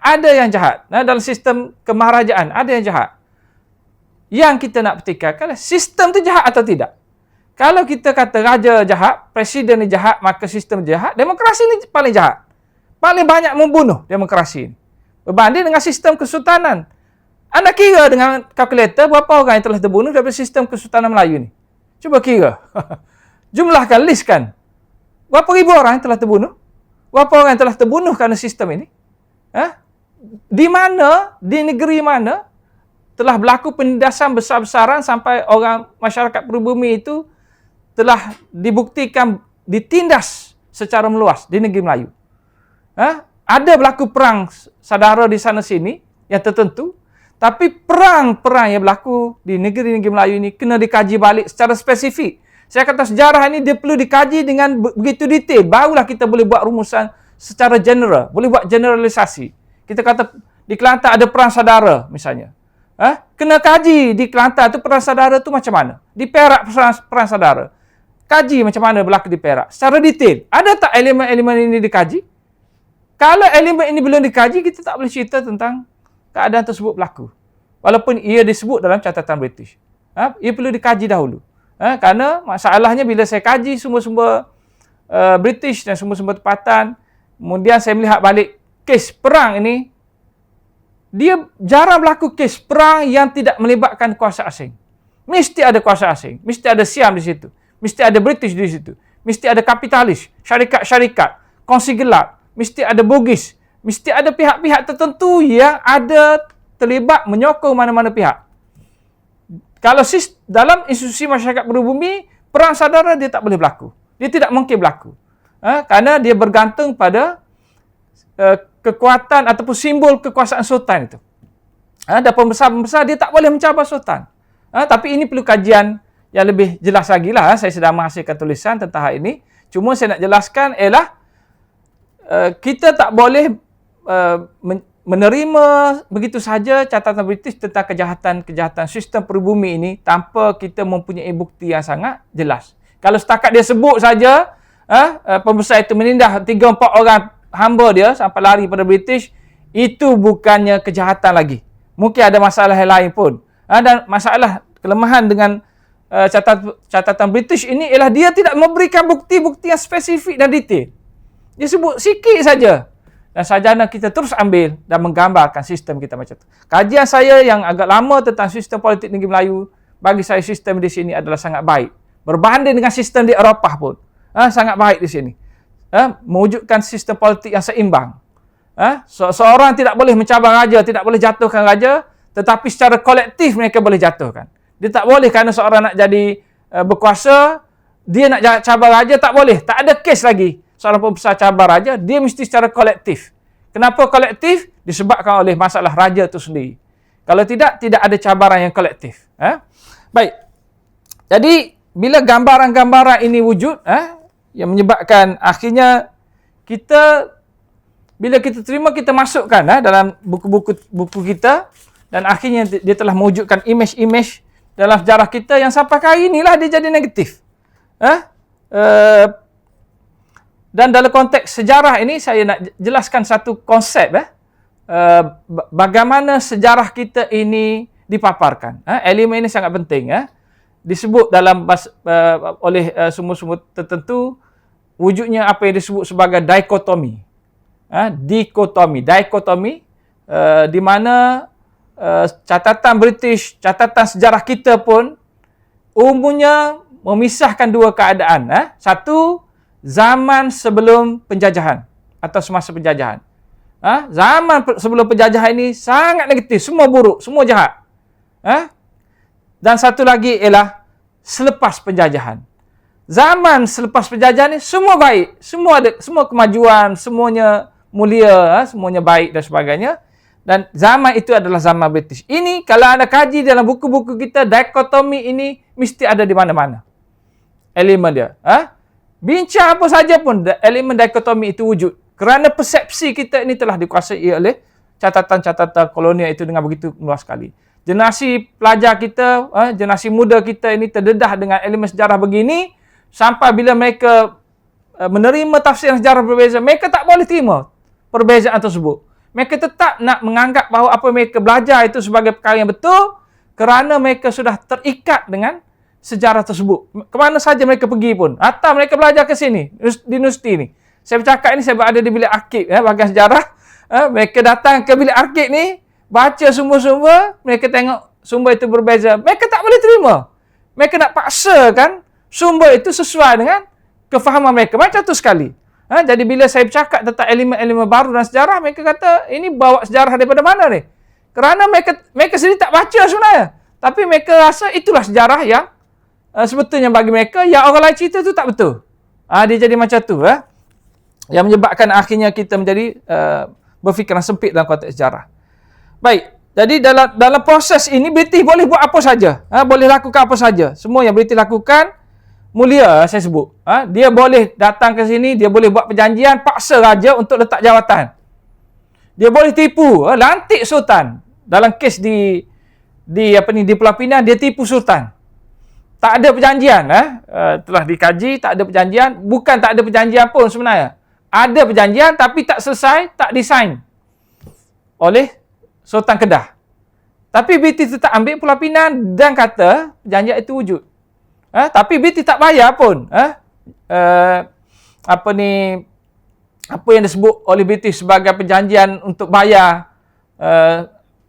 ada yang jahat. Dalam sistem kemaharajaan, ada yang jahat. Yang kita nak petikaikan, sistem tu jahat atau tidak? Kalau kita kata raja jahat, presiden ni jahat, maka sistem jahat, demokrasi ni paling jahat. Paling banyak membunuh demokrasi ni. Berbanding dengan sistem kesultanan. Anda kira dengan kalkulator berapa orang yang telah terbunuh daripada sistem kesultanan Melayu ni? Cuba kira. Jumlahkan, listkan. Berapa ribu orang yang telah terbunuh? Berapa orang yang telah terbunuh kerana sistem ini? Di mana, di negeri mana telah berlaku penindasan besar-besaran sampai orang masyarakat pribumi itu telah dibuktikan ditindas secara meluas di negeri Melayu. Ada berlaku perang saudara di sana sini yang tertentu, tapi perang-perang yang berlaku di negeri-negeri Melayu ini kena dikaji balik secara spesifik. Saya kata sejarah ini dia perlu dikaji dengan begitu detail, barulah kita boleh buat rumusan secara general, boleh buat generalisasi. Kita kata di Kelantan ada perang saudara misalnya. Kena kaji di Kelantan tu perang saudara tu macam mana? Di Perak perang saudara. Kaji macam mana berlaku di Perak secara detail. Ada tak elemen-elemen ini dikaji? Kalau elemen ini belum dikaji, kita tak boleh cerita tentang keadaan tersebut berlaku. Walaupun ia disebut dalam catatan British. Ia perlu dikaji dahulu. Kerana masalahnya bila saya kaji sumber-sumber British dan sumber-sumber tempatan, kemudian saya melihat balik kes perang ini, dia jarang berlaku kes perang yang tidak melibatkan kuasa asing. Mesti ada kuasa asing. Mesti ada Siam di situ. Mesti ada British di situ. Mesti ada kapitalis, syarikat-syarikat, kongsi gelap. Mesti ada Bugis. Mesti ada pihak-pihak tertentu yang ada terlibat menyokong mana-mana pihak. Kalau dalam institusi masyarakat pribumi, perang saudara dia tak boleh berlaku. Dia tidak mungkin berlaku. Kerana dia bergantung pada kekuatan ataupun simbol kekuasaan sultan itu. Dan pembesar-pembesar dia tak boleh mencabar sultan. Tapi ini perlu kajian yang lebih jelas lagi lah. Saya sedang menghasilkan tulisan tentang hal ini. Cuma saya nak jelaskan ialah kita tak boleh menerima begitu saja catatan British tentang kejahatan sistem peribumi ini tanpa kita mempunyai bukti yang sangat jelas. Kalau setakat dia sebut saja, pembesar itu menindas 3-4 orang hamba dia sampai lari pada British, itu bukannya kejahatan lagi. Mungkin ada masalah yang lain pun. Dan masalah kelemahan dengan catatan British ini ialah dia tidak memberikan bukti-bukti yang spesifik dan detail. Dia sebut sikit saja. Dan sarjana kita terus ambil dan menggambarkan sistem kita macam tu. Kajian saya yang agak lama tentang sistem politik negeri Melayu, bagi saya sistem di sini adalah sangat baik. Berbanding dengan sistem di Eropah pun. Sangat baik di sini. Mewujudkan sistem politik yang seimbang. Seorang tidak boleh mencabar raja, tidak boleh jatuhkan raja, tetapi secara kolektif mereka boleh jatuhkan. Dia tak boleh kerana seorang nak jadi berkuasa, dia nak cabar raja, tak boleh. Tak ada kes lagi. Seorang pembesar cabar raja, dia mesti secara kolektif. Kenapa kolektif? Disebabkan oleh masalah raja itu sendiri. Kalau tidak, tidak ada cabaran yang kolektif. Baik. Jadi, bila gambaran-gambaran ini wujud, yang menyebabkan akhirnya bila kita terima, kita masukkan dalam buku kita, dan akhirnya dia telah mewujudkan imej-imej dalam sejarah kita yang sampai hari inilah dia jadi negatif. Dan dalam konteks sejarah ini, saya nak jelaskan satu konsep. Bagaimana sejarah kita ini dipaparkan. Elemen ini sangat penting. Disebut dalam oleh sumber-sumber tertentu, wujudnya apa yang disebut sebagai dikotomi. dikotomi, di mana catatan British, catatan sejarah kita pun umumnya memisahkan dua keadaan. Satu, zaman sebelum penjajahan atau semasa penjajahan. Zaman sebelum penjajahan ini sangat negatif, semua buruk, semua jahat. Dan satu lagi ialah selepas penjajahan. Zaman selepas penjajahan ini semua baik, semua kemajuan, semuanya mulia, semuanya baik dan sebagainya. Dan zaman itu adalah zaman British. Ini kalau anda kaji dalam buku-buku kita, dikotomi ini mesti ada di mana-mana. Elemen dia. Bincang apa saja pun, elemen dikotomi itu wujud. Kerana persepsi kita ini telah dikuasai oleh catatan-catatan kolonial itu dengan begitu luas sekali. Generasi pelajar kita, generasi muda kita ini terdedah dengan elemen sejarah begini, sampai bila mereka menerima tafsiran sejarah berbeza, mereka tak boleh terima perbezaan tersebut. Mereka tetap nak menganggap bahawa apa mereka belajar itu sebagai perkara yang betul kerana mereka sudah terikat dengan sejarah tersebut. Kemana saja mereka pergi pun. Atau mereka belajar ke sini, di universiti ni. Saya bercakap ini, saya berada di bilik arkib, bahagian sejarah. Mereka datang ke bilik arkib ni, baca sumber-sumber, mereka tengok sumber itu berbeza. Mereka tak boleh terima. Mereka nak paksakan sumber itu sesuai dengan kefahaman mereka. Macam tu sekali. Jadi bila saya bercakap tentang elemen-elemen baru dalam sejarah, mereka kata, ini bawa sejarah daripada mana ni? Kerana mereka sendiri tak baca sebenarnya. Tapi mereka rasa itulah sejarah yang sebetulnya bagi mereka, yang orang lain cerita tu tak betul. Dia jadi macam tu. Yang menyebabkan akhirnya kita menjadi berfikiran sempit dalam konteks sejarah. Baik, jadi dalam proses ini, British boleh buat apa saja. Boleh lakukan apa saja. Semua yang British lakukan, mulia saya sebut. Dia boleh datang ke sini, dia boleh buat perjanjian, paksa raja untuk letak jawatan. Dia boleh tipu, lantik sultan. Dalam kes di Pulau Pinang, dia tipu sultan. Tak ada perjanjian, telah dikaji, tak ada perjanjian. Bukan tak ada perjanjian pun sebenarnya. Ada perjanjian tapi tak selesai, tak disign oleh Sultan Kedah. Tapi British tetap ambil Pulau Pinang dan kata perjanjian itu wujud. Tapi British tak bayar pun. Apa yang disebut oleh British sebagai perjanjian untuk bayar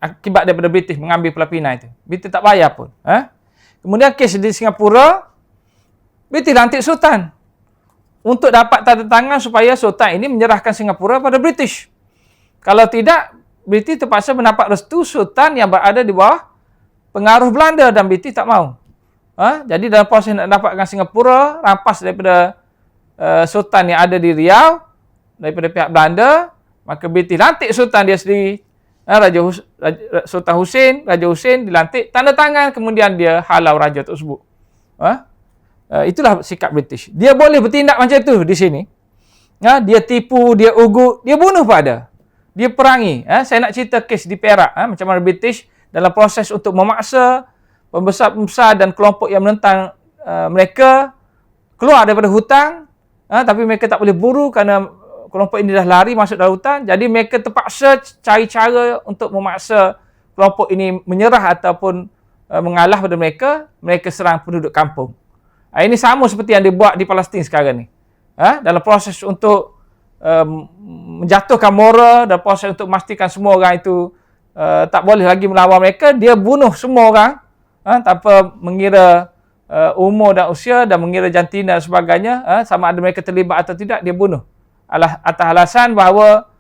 akibat daripada British mengambil Pulau Pinang itu. British tak bayar pun. Kemudian kes di Singapura, British lantik sultan untuk dapat tanda tangan supaya sultan ini menyerahkan Singapura pada British. Kalau tidak, British terpaksa mendapat restu sultan yang berada di bawah pengaruh Belanda dan British tak mau. Jadi dalam proses nak dapatkan Singapura, rampas daripada sultan yang ada di Riau, daripada pihak Belanda, maka British lantik sultan dia sendiri, Sultan Hussein, Raja Hussein dilantik, tanda tangan, kemudian dia halau raja tersebut. Itulah sikap British. Dia boleh bertindak macam tu di sini. Dia tipu, dia ugut, dia bunuh pun ada. Dia perangi. Saya nak cerita kes di Perak, macam mana British dalam proses untuk memaksa pembesar-pembesar dan kelompok yang menentang mereka keluar daripada hutang, tapi mereka tak boleh buru kerana kelompok ini dah lari masuk dalam hutan. Jadi mereka terpaksa cari cara untuk memaksa kelompok ini menyerah ataupun mengalah pada mereka. Mereka serang penduduk kampung. Ini sama seperti yang dibuat di Palestin sekarang ni. Dalam proses untuk menjatuhkan moral, dalam proses untuk memastikan semua orang itu tak boleh lagi melawan mereka, dia bunuh semua orang tanpa mengira umur dan usia dan mengira jantina dan sebagainya, sama ada mereka terlibat atau tidak, dia bunuh. Atas alasan bahawa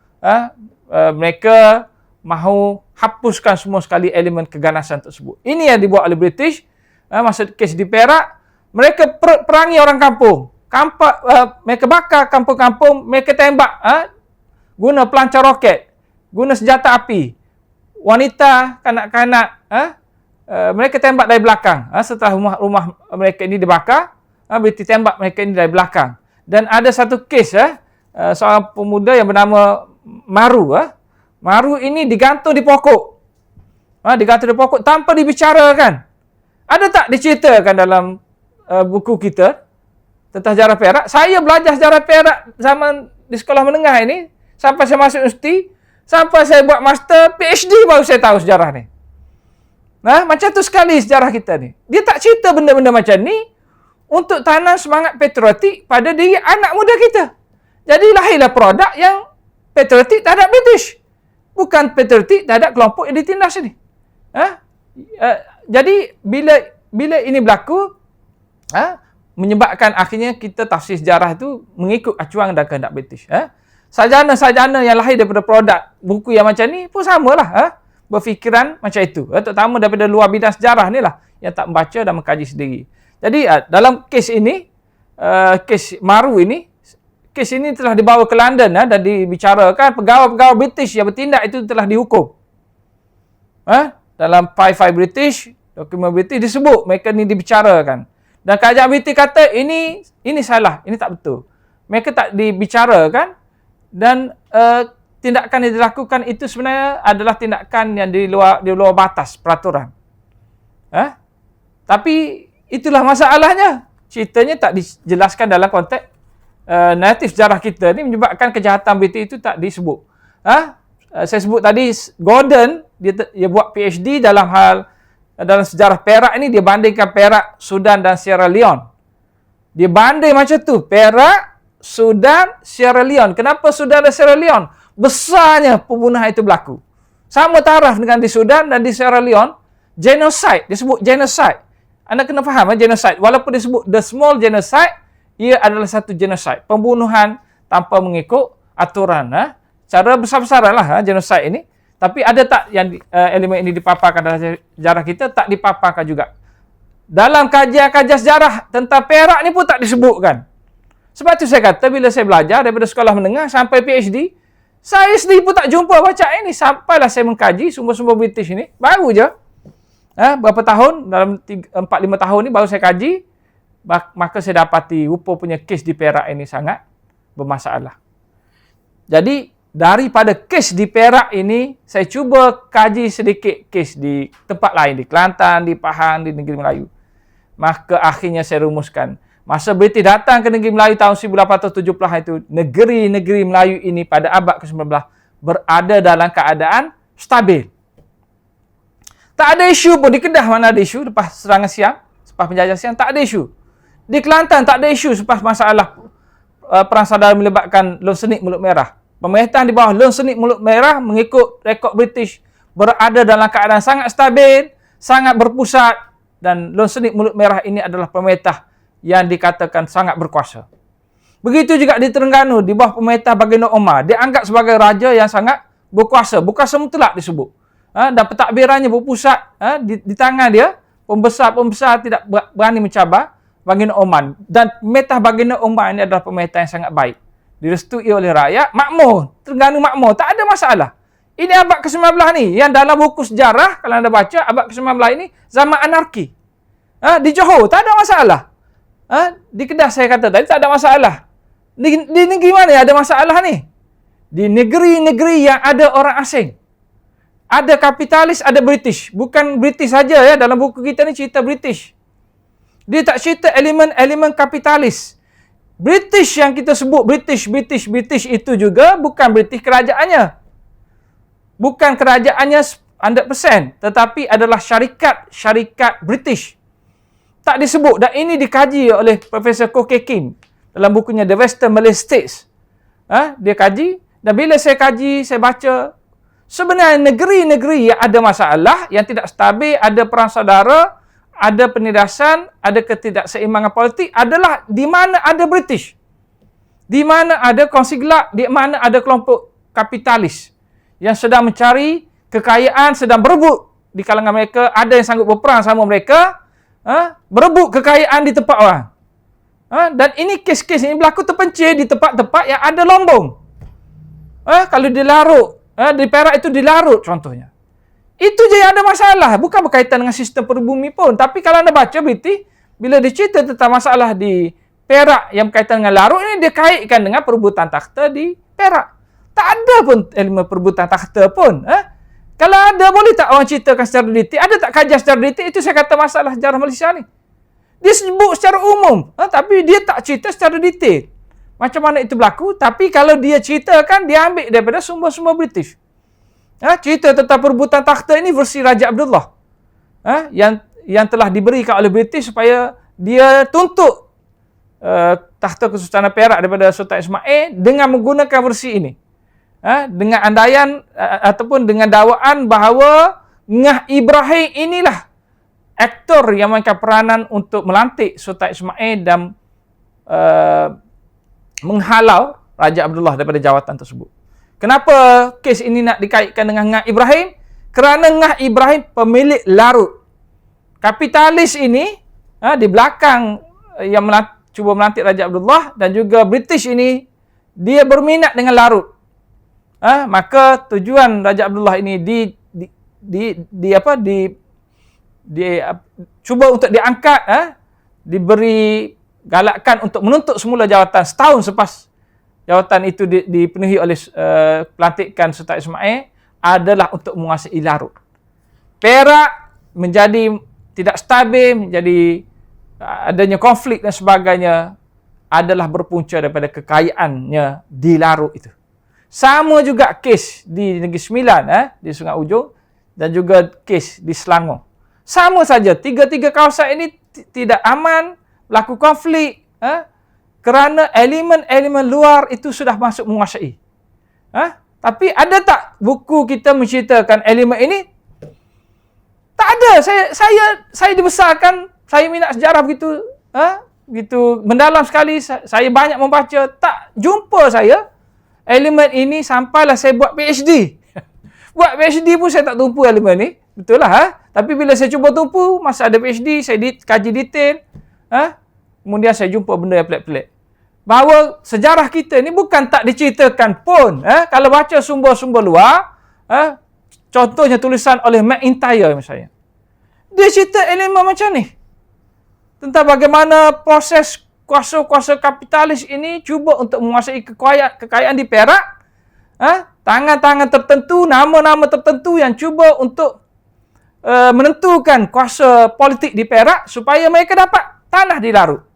mereka mahu hapuskan semua sekali elemen keganasan tersebut. Ini yang dibuat oleh British. Masa kes di Perak, mereka perangi orang kampung. Mereka bakar kampung-kampung, mereka tembak guna pelancar roket, guna senjata api. Wanita, kanak-kanak, mereka tembak dari belakang. Setelah rumah mereka ini dibakar, British tembak mereka ini dari belakang. Dan ada satu kes, seorang pemuda yang bernama Maru. Maru ini digantung di pokok. Digantung di pokok tanpa dibicarakan. Ada tak diceritakan dalam buku kita tentang sejarah Perak? Saya belajar sejarah Perak zaman di sekolah menengah ini, sampai saya masuk universiti, sampai saya buat master, PhD baru saya tahu sejarah ni. Macam tu sekali sejarah kita ni. Dia tak cerita benda-benda macam ni untuk tanam semangat patriotik pada diri anak muda kita. Jadi lahirlah produk yang patriotik terhadap British. Bukan patriotik terhadap kelompok yang ditindas ini. Jadi bila ini berlaku, menyebabkan akhirnya kita tafsir sejarah itu mengikut acuan dan kehendak British. Sarjana-sarjana yang lahir daripada produk buku yang macam ni pun samalah. Berfikiran macam itu. Terutama daripada luar bidang sejarah ni lah yang tak membaca dan mengkaji sendiri. Jadi dalam kes ini, kes Maru ini, kes ini telah dibawa ke London dan dibicarakan pegawai-pegawai British yang bertindak itu telah dihukum. Dalam File British, dokumen British disebut mereka ni dibicarakan. Dan kerajaan British kata ini salah, ini tak betul. Mereka tak dibicarakan dan tindakan yang dilakukan itu sebenarnya adalah tindakan yang di luar batas peraturan. Tapi itulah masalahnya. Ceritanya tak dijelaskan dalam konteks naratif sejarah kita ni menyebabkan kejahatan British itu tak disebut. Saya sebut tadi Gordon dia buat PhD dalam sejarah Perak ini, dia bandingkan Perak, Sudan dan Sierra Leone. Dia banding macam tu, Perak, Sudan, Sierra Leone. Kenapa Sudan dan Sierra Leone? Besarnya pembunuhan itu berlaku. Sama taraf dengan di Sudan dan di Sierra Leone, genocide, disebut genocide. Anda kena faham genocide. Walaupun disebut the small genocide, ia adalah satu genocide. Pembunuhan tanpa mengikut aturan. Cara besar-besaran lah genocide ini. Tapi ada tak yang elemen ini dipaparkan dalam sejarah kita? Tak dipaparkan juga. Dalam kajian-kajian sejarah tentang Perak ni pun tak disebutkan. Sebab tu saya kata bila saya belajar daripada sekolah menengah sampai PhD, saya sendiri pun tak jumpa bacaan ini. Sampailah saya mengkaji sumber-sumber British ini. Baru je. Berapa tahun, dalam 4-5 tahun ni baru saya kaji. Maka saya dapati rupa punya kes di Perak ini sangat bermasalah. Jadi, daripada kes di Perak ini, saya cuba kaji sedikit kes di tempat lain. Di Kelantan, di Pahang, di negeri Melayu. Maka akhirnya saya rumuskan. Masa British datang ke negeri Melayu tahun 1870 itu, negeri-negeri Melayu ini pada abad ke-19 berada dalam keadaan stabil. Tak ada isu pun. Di Kedah mana ada isu lepas serangan Siam, lepas penjajah Siam, tak ada isu. Di Kelantan tak ada isu lepas masalah perang saudara melibatkan Long Senik Mulut Merah. Pemerintahan di bawah Long Senik Mulut Merah mengikut rekod British berada dalam keadaan sangat stabil, sangat berpusat, dan Long Senik Mulut Merah ini adalah pemerintah yang dikatakan sangat berkuasa. Begitu juga di Terengganu, di bawah pemerintah Baginda Omar, dia anggap sebagai raja yang sangat berkuasa. Berkuasa mutlak disebut. Dan pentadbirannya berpusat di tangan dia. Pembesar-pembesar tidak berani mencabar Baginda Omar. Dan pemerintah Baginda Omar ini adalah pemerintah yang sangat baik. Direstui oleh rakyat, makmur. Terengganu makmur, tak ada masalah. Ini abad ke-19 ni, yang dalam buku sejarah, kalau anda baca, abad ke-19 ini, zaman anarki. Di Johor, tak ada masalah. Di Kedah saya kata tadi, tak ada masalah. Di negeri mana ada masalah ni? Di negeri-negeri yang ada orang asing. Ada kapitalis, ada British. Bukan British saja ya, dalam buku kita ni cerita British. Dia tak cerita elemen kapitalis. British yang kita sebut British itu juga bukan British kerajaannya. Bukan kerajaannya 100%, tetapi adalah syarikat British. Tak disebut, dan ini dikaji oleh Profesor Koke Kim dalam bukunya The Western Malay States. Dia kaji, dan bila saya kaji, saya baca, sebenarnya negeri-negeri yang ada masalah, yang tidak stabil, ada perang saudara, ada penindasan, ada ketidakseimbangan politik, adalah di mana ada British. Di mana ada kongsi gelap, di mana ada kelompok kapitalis yang sedang mencari kekayaan, sedang berebut di kalangan mereka, ada yang sanggup berperang sama mereka, berebut kekayaan di tempat orang. Dan ini kes-kes ini berlaku terpencil di tempat-tempat yang ada lombong. Kalau dilarut, di Perak itu dilarut contohnya. Itu je yang ada masalah. Bukan berkaitan dengan sistem peribumi pun. Tapi kalau anda baca British, bila dia cerita tentang masalah di Perak yang berkaitan dengan larut ini, dia kaitkan dengan perebutan takhta di Perak. Tak ada pun elemen perebutan takhta pun. Kalau ada, boleh tak orang ceritakan secara detail? Ada tak kajian secara detail? Itu saya kata masalah sejarah Malaysia ni. Dia sebut secara umum, tapi dia tak cerita secara detail. Macam mana itu berlaku? Tapi kalau dia ceritakan, dia ambil daripada sumber-sumber British. Cerita tentang perebutan takhta ini versi Raja Abdullah. Yang telah diberikan oleh British supaya dia tuntut takhta Kesultanan Perak daripada Sultan Ismail dengan menggunakan versi ini. dengan andaian ataupun dengan dakwaan bahawa Ngah Ibrahim inilah aktor yang mainkan peranan untuk melantik Sultan Ismail dan menghalau Raja Abdullah daripada jawatan tersebut. Kenapa kes ini nak dikaitkan dengan Ngah Ibrahim? Kerana Ngah Ibrahim pemilik larut. Kapitalis ini di belakang yang cuba melantik Raja Abdullah dan juga British ini, dia berminat dengan larut. Maka tujuan Raja Abdullah ini cuba untuk diangkat, diberi galakkan untuk menuntut semula jawatan setahun selepas jawatan itu dipenuhi oleh pelantikan Sultan Ismail adalah untuk menguasai larut. Perak menjadi tidak stabil, menjadi adanya konflik dan sebagainya adalah berpunca daripada kekayaannya di larut itu. Sama juga kes di Negeri Sembilan, di Sungai Ujong dan juga kes di Selangor. Sama saja, tiga-tiga kawasan ini tidak aman, berlaku konflik, kerana elemen-elemen luar itu sudah masuk menguasai. Tapi ada tak buku kita menceritakan elemen ini? Tak ada. Saya dibesarkan, saya minat sejarah begitu mendalam sekali. Saya banyak membaca, tak jumpa saya elemen ini sampailah saya buat PhD. Buat PhD pun saya tak tumpu elemen ni. Betul lah. Tapi bila saya cuba tumpu, masa ada PhD, saya kaji detail. Kemudian saya jumpa benda yang pelik-pelik. Bahawa sejarah kita ni bukan tak diceritakan pun. Kalau baca sumber-sumber luar, contohnya tulisan oleh McIntyre misalnya. Dia cerita elemen macam ni. Tentang bagaimana proses kuasa-kuasa kapitalis ini cuba untuk menguasai kekayaan di Perak. Tangan-tangan tertentu, nama-nama tertentu yang cuba untuk menentukan kuasa politik di Perak supaya mereka dapat tanah di larut.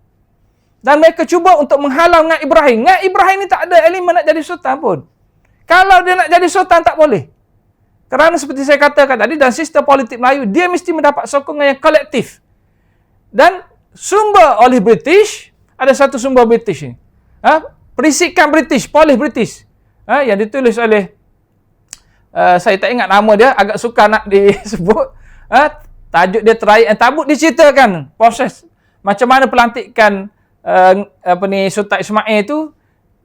Dan mereka cuba untuk menghalau Ngah Ibrahim. Ngah Ibrahim ni tak ada elemen nak jadi sultan pun. Kalau dia nak jadi sultan tak boleh. Kerana seperti saya katakan tadi, dalam sistem politik Melayu, dia mesti mendapat sokongan yang kolektif. Dan sumber oleh British, ada satu sumber British ni. Perisikan British, polis British. Yang ditulis oleh, saya tak ingat nama dia, agak sukar nak disebut. Tajuk dia Terakhir and Tabut, diceritakan proses macam mana pelantikan Sultan Ismail itu.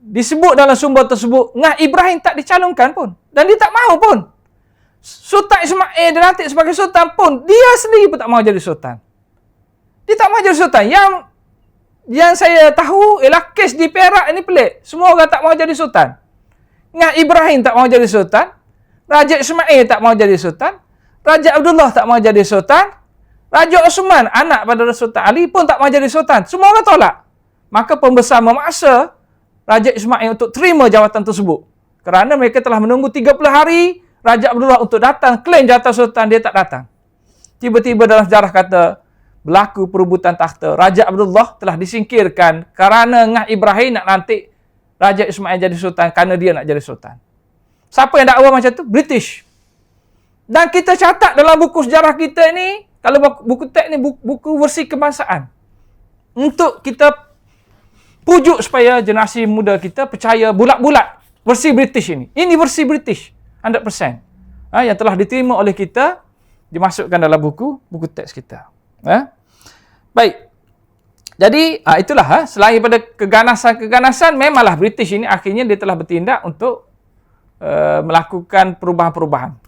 Disebut dalam sumber tersebut, Ngah Ibrahim tak dicalonkan pun. Dan dia tak mahu pun. Sultan Ismail dilantik sebagai sultan pun, dia sendiri pun tak mahu jadi sultan. Dia tak mahu jadi sultan. Yang saya tahu ialah kes di Perak ini pelik. Semua orang tak mahu jadi sultan. Ngah Ibrahim tak mahu jadi sultan. Raja Ismail tak mahu jadi sultan. Raja Abdullah tak mahu jadi sultan. Raja Osman, anak pada Sultan Ali pun tak mahu jadi sultan. Semua orang tolak. Maka pembesar memaksa Raja Ismail untuk terima jawatan tersebut. Kerana mereka telah menunggu 30 hari Raja Abdullah untuk datang, klaim jawatan sultan, dia tak datang. Tiba-tiba dalam sejarah kata, berlaku perebutan takhta. Raja Abdullah telah disingkirkan kerana Ngah Ibrahim nak lantik Raja Ismail jadi sultan kerana dia nak jadi sultan. Siapa yang dakwa macam tu? British. Dan kita catat dalam buku sejarah kita ni, kalau buku teks ni buku versi kebangsaan. Untuk kita pujuk supaya generasi muda kita percaya bulat-bulat versi British ini. Ini versi British 100%. Yang telah diterima oleh kita, dimasukkan dalam buku teks kita. Baik. Jadi itulah selain daripada keganasan-keganasan, memanglah British ini akhirnya dia telah bertindak untuk melakukan perubahan-perubahan.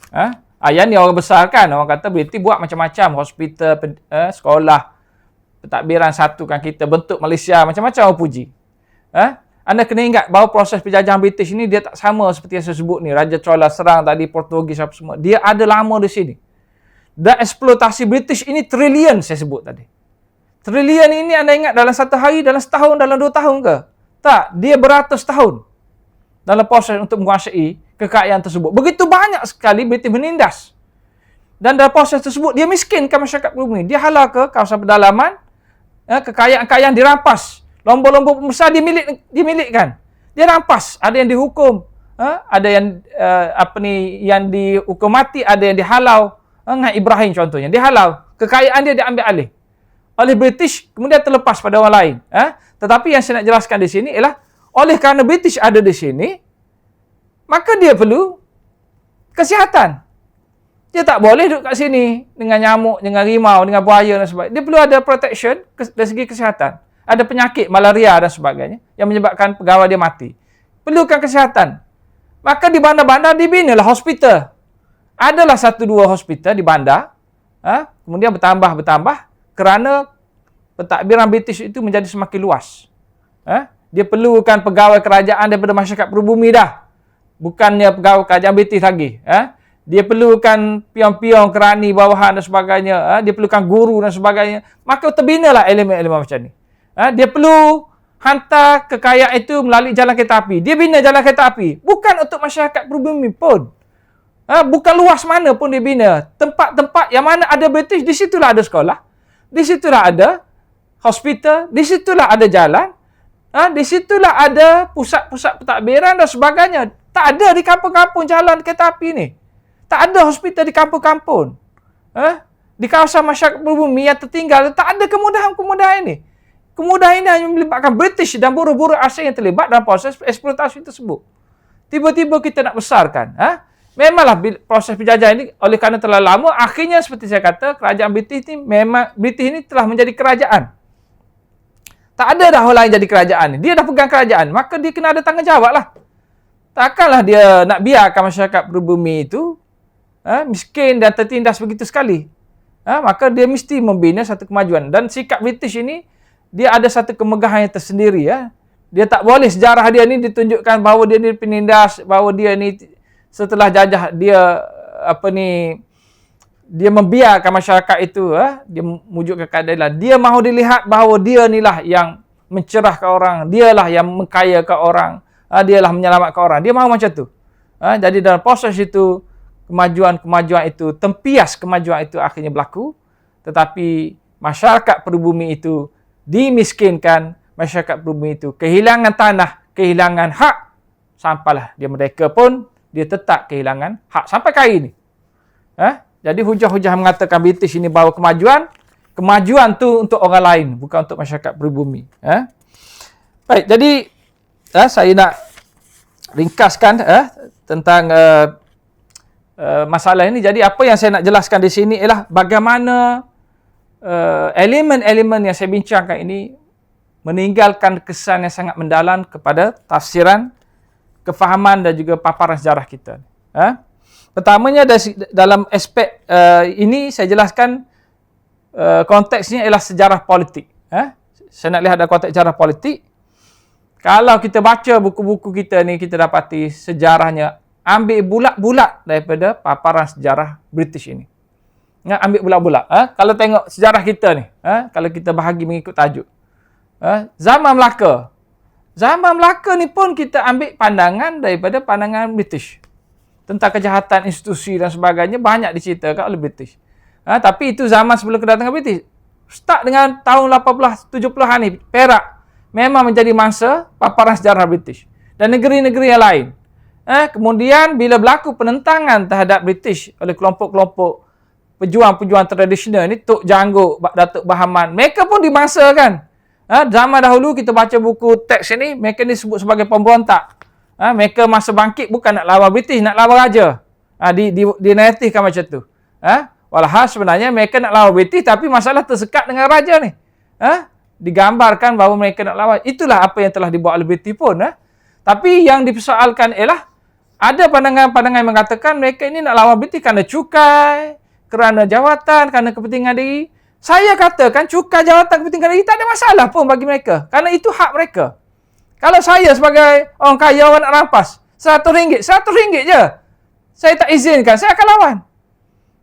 Yang ni orang besar kan, orang kata British buat macam-macam, hospital, sekolah, pentadbiran satukan kita, bentuk Malaysia, macam-macam orang puji. Anda kena ingat bahawa proses penjajahan British ini dia tak sama seperti yang saya sebut ni. Raja Chola serang tadi, Portugis apa semua. Dia ada lama di sini. Dan eksploitasi British ini trilion saya sebut tadi. Trilion ini anda ingat dalam satu hari, dalam setahun, dalam 2 tahun ke? Tak, dia beratus tahun dalam proses untuk menguasai kekayaan tersebut. Begitu banyak sekali British menindas. Dan dalam proses tersebut, dia miskinkan masyarakat bumi. Dia halau ke kawasan pedalaman, kekayaan-kekayaan dirampas. Lomba-lomba pembesar dimilikkan. Dia rampas. Ada yang dihukum, ada yang yang dihukum mati, ada yang dihalau. Ngah Ibrahim contohnya, dihalau. Kekayaan dia diambil alih oleh British, kemudian terlepas pada orang lain. Tetapi yang saya nak jelaskan di sini ialah oleh kerana British ada di sini, maka dia perlu kesihatan. Dia tak boleh duduk kat sini dengan nyamuk, dengan rimau, dengan buaya dan sebagainya. Dia perlu ada protection dari segi kesihatan. Ada penyakit, malaria dan sebagainya yang menyebabkan pegawai dia mati. Perlukan kesihatan. Maka di bandar-bandar dibinalah hospital. Adalah 1-2 hospital di bandar. Kemudian bertambah kerana pentadbiran British itu menjadi semakin luas. Dia perlukan pegawai kerajaan daripada masyarakat peribumi dah. Bukannya pegawai kerajaan British lagi. Dia perlukan pion-pion, kerani, bawahan dan sebagainya. Dia perlukan guru dan sebagainya. Maka terbinalah elemen-elemen macam ni. Dia perlu hantar kekayaan itu melalui jalan kereta api. Dia bina jalan kereta api. Bukan untuk masyarakat peribumi pun. Bukan luas mana pun dia bina. Tempat-tempat yang mana ada British, di situlah ada sekolah. Di situlah ada hospital. Di situlah ada jalan. Di situlah ada pusat-pusat pentadbiran dan sebagainya. Tak ada di kampung-kampung jalan kereta api ni. Tak ada hospital di kampung-kampung. Di kawasan masyarakat peribumi yang tertinggal, tak ada kemudahan-kemudahan ini. Kemudahan ini hanya melibatkan British dan buruh-buruh asing yang terlibat dalam proses eksploitasi tersebut. Tiba-tiba kita nak besarkan. Memanglah proses penjajahan ini oleh kerana terlalu lama, akhirnya seperti saya kata, kerajaan British ini telah menjadi kerajaan. Tak ada dah orang lain jadi kerajaan ni. Dia dah pegang kerajaan, maka dia kena ada tanggungjawab lah. Takkanlah dia nak biarkan masyarakat peribumi itu miskin dan tertindas begitu sekali. Maka dia mesti membina satu kemajuan. Dan sikap British ini, dia ada satu kemegahan yang tersendiri. Dia tak boleh sejarah dia ni ditunjukkan bahawa dia ni penindas, bahawa dia ni setelah jajah dia dia membiarkan masyarakat itu, dia mewujudkan keadilan. Dia mahu dilihat bahawa dia inilah yang mencerahkan orang, dialah yang mengkayakan orang, dialah menyelamatkan orang. Dia mahu macam tu. Jadi dalam proses itu, kemajuan-kemajuan itu, tempias kemajuan itu akhirnya berlaku. Tetapi masyarakat peribumi itu dimiskinkan, masyarakat peribumi itu kehilangan tanah, kehilangan hak. Sampailah dia merdeka pun, dia tetap kehilangan hak sampai kali ini. Jadi hujah-hujah mengatakan British ini bawa kemajuan tu untuk orang lain, bukan untuk masyarakat peribumi. Baik, jadi saya nak ringkaskan tentang masalah ini. Jadi apa yang saya nak jelaskan di sini ialah bagaimana elemen-elemen yang saya bincangkan ini meninggalkan kesan yang sangat mendalam kepada tafsiran, kefahaman dan juga paparan sejarah kita. Pertamanya dalam aspek ini saya jelaskan konteksnya ialah sejarah politik. Saya nak lihat dalam konteks sejarah politik. Kalau kita baca buku-buku kita ni, kita dapati sejarahnya ambil bulat-bulat daripada paparan sejarah British ini. Ambil bulat-bulat. Kalau tengok sejarah kita ni, kalau kita bahagi mengikut tajuk. Zaman Melaka. Zaman Melaka ni pun kita ambil pandangan daripada pandangan British. Tentang kejahatan institusi dan sebagainya banyak diceritakan oleh British. Tapi itu zaman sebelum kedatangan British. Start dengan tahun 1870-an ni, Perak memang menjadi mangsa paparan sejarah British. Dan negeri-negeri yang lain. Kemudian bila berlaku penentangan terhadap British oleh kelompok-kelompok pejuang-pejuang tradisional ni, Tok Jangguk, Datuk Bahaman, mereka pun dimangsakan. Zaman dahulu kita baca buku teks ini, mereka ni sebut sebagai pemberontak. Mereka masa bangkit bukan nak lawan British, nak lawan raja. Dinarratifkan macam tu. Walhal sebenarnya mereka nak lawan British, tapi masalah tersekat dengan raja ni. Digambarkan bahawa mereka nak lawan. Itulah apa yang telah dibuat oleh British pun. Tapi yang dipersoalkan ialah ada pandangan-pandangan yang mengatakan mereka ini nak lawan British kerana cukai, kerana jawatan, kerana kepentingan diri. Saya katakan cukai, jawatan, kepentingan diri tak ada masalah pun bagi mereka. Kerana itu hak mereka. Kalau saya sebagai orang kaya, orang nak rampas RM100 je. Saya tak izinkan, saya akan lawan.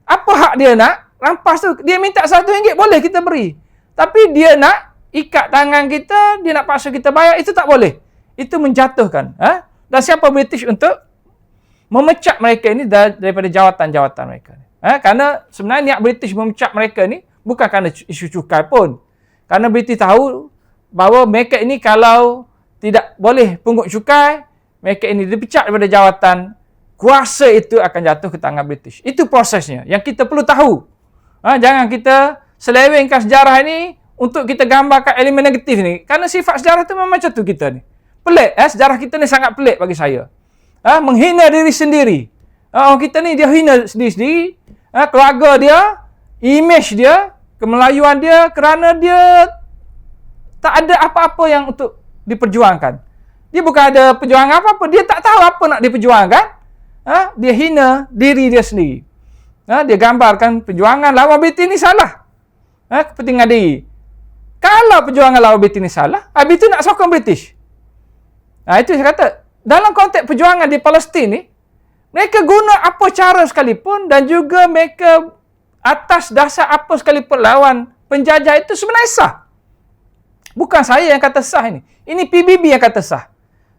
Apa hak dia nak rampas tu? Dia minta RM100, boleh kita beri. Tapi dia nak ikat tangan kita, dia nak paksa kita bayar, itu tak boleh. Itu menjatuhkan. Dan siapa British untuk memecat mereka ini daripada jawatan-jawatan mereka. Kerana sebenarnya niat British memecat mereka ni bukan kerana isu cukai pun. Kerana British tahu bahawa mereka ini kalau tidak boleh pungut cukai, mereka ini dipecat daripada jawatan, kuasa itu akan jatuh ke tangan British. Itu prosesnya yang kita perlu tahu. Jangan kita selewengkan sejarah ini untuk kita gambarkan elemen negatif ni. Kerana sifat sejarah tu memang macam tu kita ni. Pelik. Sejarah kita ni sangat pelik bagi saya. menghina diri sendiri. Orang kita ni dia hina sendiri-sendiri, keluarga dia, image dia, kemelayuan dia, kerana dia tak ada apa-apa yang untuk diperjuangkan. Dia bukan ada perjuangan apa-apa, dia tak tahu apa nak diperjuangkan. Dia hina diri dia sendiri. Dia gambarkan perjuangan lawan BT ni salah. Kepentingan diri. Kalau perjuangan lawan BT ni salah, habis tu nak sokong British. Itu saya kata, dalam konteks perjuangan di Palestin ni, mereka guna apa cara sekalipun dan juga mereka atas dasar apa sekalipun lawan penjajah itu sebenarnya sah. Bukan saya yang kata sah ini. Ini PBB yang kata sah.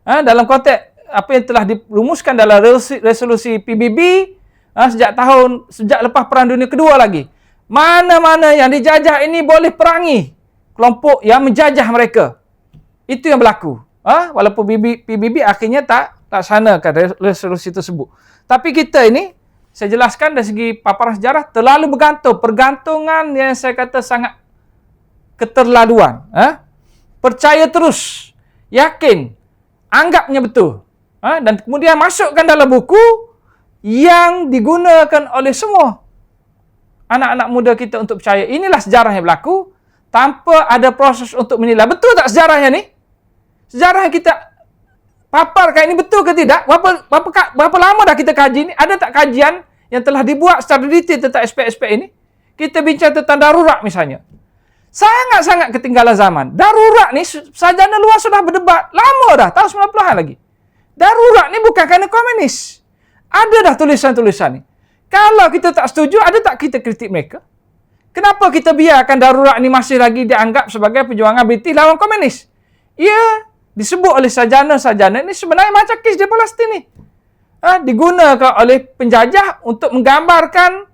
Dalam konteks apa yang telah dirumuskan dalam resolusi PBB sejak lepas Perang Dunia Kedua lagi. Mana-mana yang dijajah ini boleh perangi kelompok yang menjajah mereka. Itu yang berlaku. Walaupun PBB akhirnya tak laksanakan resolusi tersebut. Tapi kita ini, saya jelaskan dari segi paparan sejarah, terlalu bergantung. Pergantungan yang saya kata sangat keterlaluan. Percaya terus, yakin, anggapnya betul. Dan kemudian masukkan dalam buku yang digunakan oleh semua anak-anak muda kita untuk percaya. Inilah sejarah yang berlaku tanpa ada proses untuk menilai. Betul tak sejarahnya ni? Sejarah yang kita paparkan ini betul ke tidak? Berapa lama dah kita kaji ni? Ada tak kajian yang telah dibuat secara detail tentang aspek-aspek ini? Kita bincang tentang darurat misalnya. Sangat-sangat ketinggalan zaman. Darurat ni, sarjana luar sudah berdebat. Lama dah, tahun 90-an lagi. Darurat ni bukan kerana komunis. Ada dah tulisan-tulisan ni. Kalau kita tak setuju, ada tak kita kritik mereka? Kenapa kita biarkan darurat ni masih lagi dianggap sebagai perjuangan British lawan komunis? Ia disebut oleh sarjana-sarjana ni sebenarnya macam kes di Palestin ni. Digunakan oleh penjajah untuk menggambarkan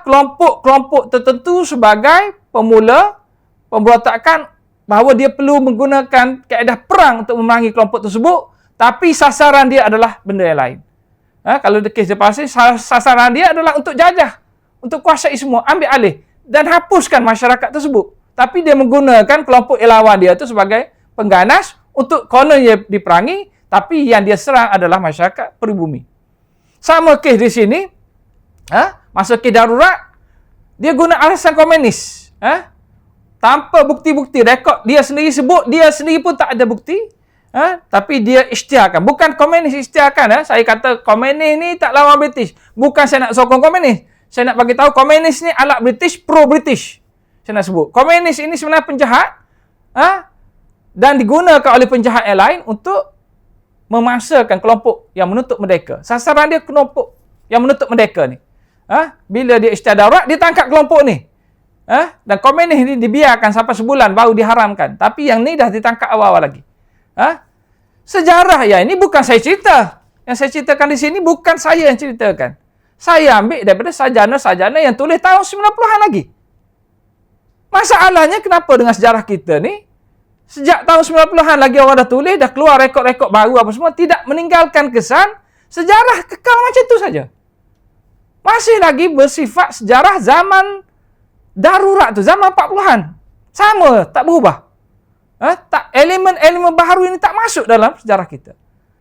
kelompok-kelompok tertentu sebagai pemula pemberontakan, bahawa dia perlu menggunakan kaedah perang untuk memerangi kelompok tersebut, tapi sasaran dia adalah benda yang lain. Kalau kes di Palestin, sasaran dia adalah untuk jajah, untuk kuasai semua, ambil alih dan hapuskan masyarakat tersebut. Tapi dia menggunakan kelompok lawan dia itu sebagai pengganas untuk konon dia diperangi, tapi yang dia serang adalah masyarakat peribumi. Sama kes di sini, masa kes darurat, dia guna alasan komunis. Tanpa bukti-bukti, rekod dia sendiri sebut, dia sendiri pun tak ada bukti. Tapi dia isytiharkan. Bukan komunis isytiharkan. Saya kata komunis ni tak lawan British. Bukan saya nak sokong komunis. Saya nak bagi tahu komunis ni alat British, pro-British. Saya nak sebut. Komunis ini sebenarnya penjahat. Dan digunakan oleh penjahat yang lain untuk memaksakan kelompok yang menuntut merdeka. Sasaran dia kelompok yang menuntut merdeka ni. Bila dia isytihar darurat, dia tangkap kelompok ni. Dan komunis ni dibiarkan sampai sebulan baru diharamkan. Tapi yang ni dah ditangkap awal-awal lagi. Sejarah ya ini bukan saya cerita. Yang saya ceritakan di sini bukan saya yang ceritakan. Saya ambil daripada sarjana-sarjana yang tulis tahun 90-an lagi. Masalahnya kenapa dengan sejarah kita ni, sejak tahun 90-an lagi orang dah tulis, dah keluar rekod-rekod baru apa semua, tidak meninggalkan kesan, sejarah kekal macam itu saja. Masih lagi bersifat sejarah zaman darurat tu, zaman 40-an. Sama, tak berubah. Tak, elemen-elemen baharu ini tak masuk dalam sejarah kita.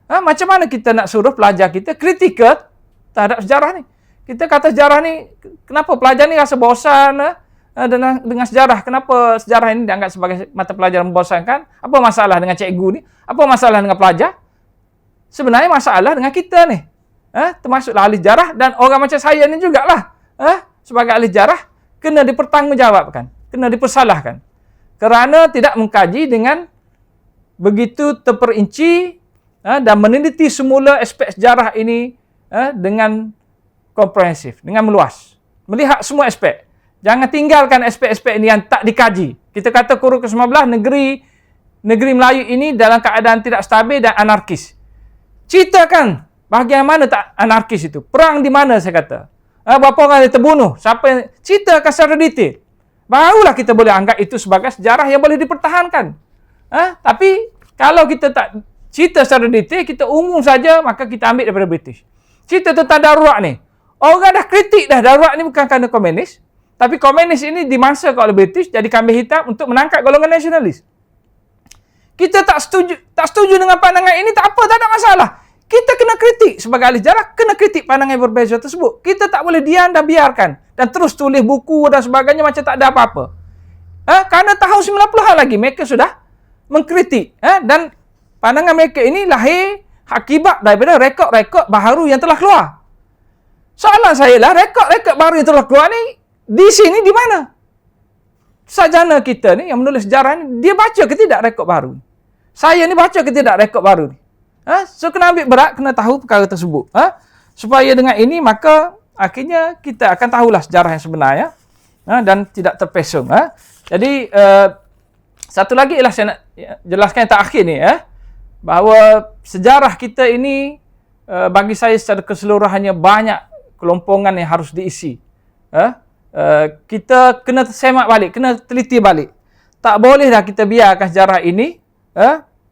Macam mana kita nak suruh pelajar kita kritikal terhadap sejarah ni? Kita kata sejarah ni, kenapa pelajar ni rasa bosan dengan sejarah? Kenapa sejarah ini dianggap sebagai mata pelajaran membosankan? Apa masalah dengan cikgu ni? Apa masalah dengan pelajar? Sebenarnya masalah dengan kita ni. Termasuklah ahli sejarah dan orang macam saya ni jugalah. Sebagai ahli sejarah, kena dipertanggungjawabkan. Kena dipersalahkan. Kerana tidak mengkaji dengan begitu terperinci dan meneliti semula aspek sejarah ini dengan komprehensif, dengan meluas. Melihat semua aspek. Jangan tinggalkan aspek-aspek ini yang tak dikaji. Kita kata kurun ke-19, negeri Melayu ini dalam keadaan tidak stabil dan anarkis. Ceritakan bahagian mana tak anarkis itu. Perang di mana saya kata. Berapa orang yang terbunuh. Siapa yang ceritakan secara detail. Barulah kita boleh anggap itu sebagai sejarah yang boleh dipertahankan. Tapi kalau kita tak cerita secara detail, kita umum saja, maka kita ambil daripada British. Cerita tentang darurat ni. Orang dah kritik dah darurat ni bukan kerana komunis. Tapi komunis ini dimasukkan oleh British jadi kambing hitam untuk menangkap golongan nasionalis. Kita tak setuju dengan pandangan ini, tak apa, tak ada masalah. kita kena kritik sebagai ahli sejarah, kena kritik pandangan yang berbeza tersebut. Kita tak boleh diam dan biarkan dan terus tulis buku dan sebagainya macam tak ada apa-apa. Kerana tahun 90-an lagi mereka sudah mengkritik, dan pandangan mereka ini lahir akibat daripada rekod-rekod baharu yang telah keluar. Soalan saya lah, rekod-rekod baru yang telah keluar ni di sini di mana? Sarjana kita ni yang menulis sejarah ni, dia baca ke tidak rekod baru? Saya ni baca ke tidak rekod baru ni? So kena ambil berat, kena tahu perkara tersebut. Supaya dengan ini maka akhirnya kita akan tahulah sejarah yang sebenarnya, dan tidak terpesong. Jadi satu lagi ialah saya nak jelaskan yang terakhir ni, bahawa sejarah kita ini bagi saya secara keseluruhannya banyak kelompongan yang harus diisi. Kita kena semak balik, kena teliti balik. Tak boleh dah kita biarkan sejarah ini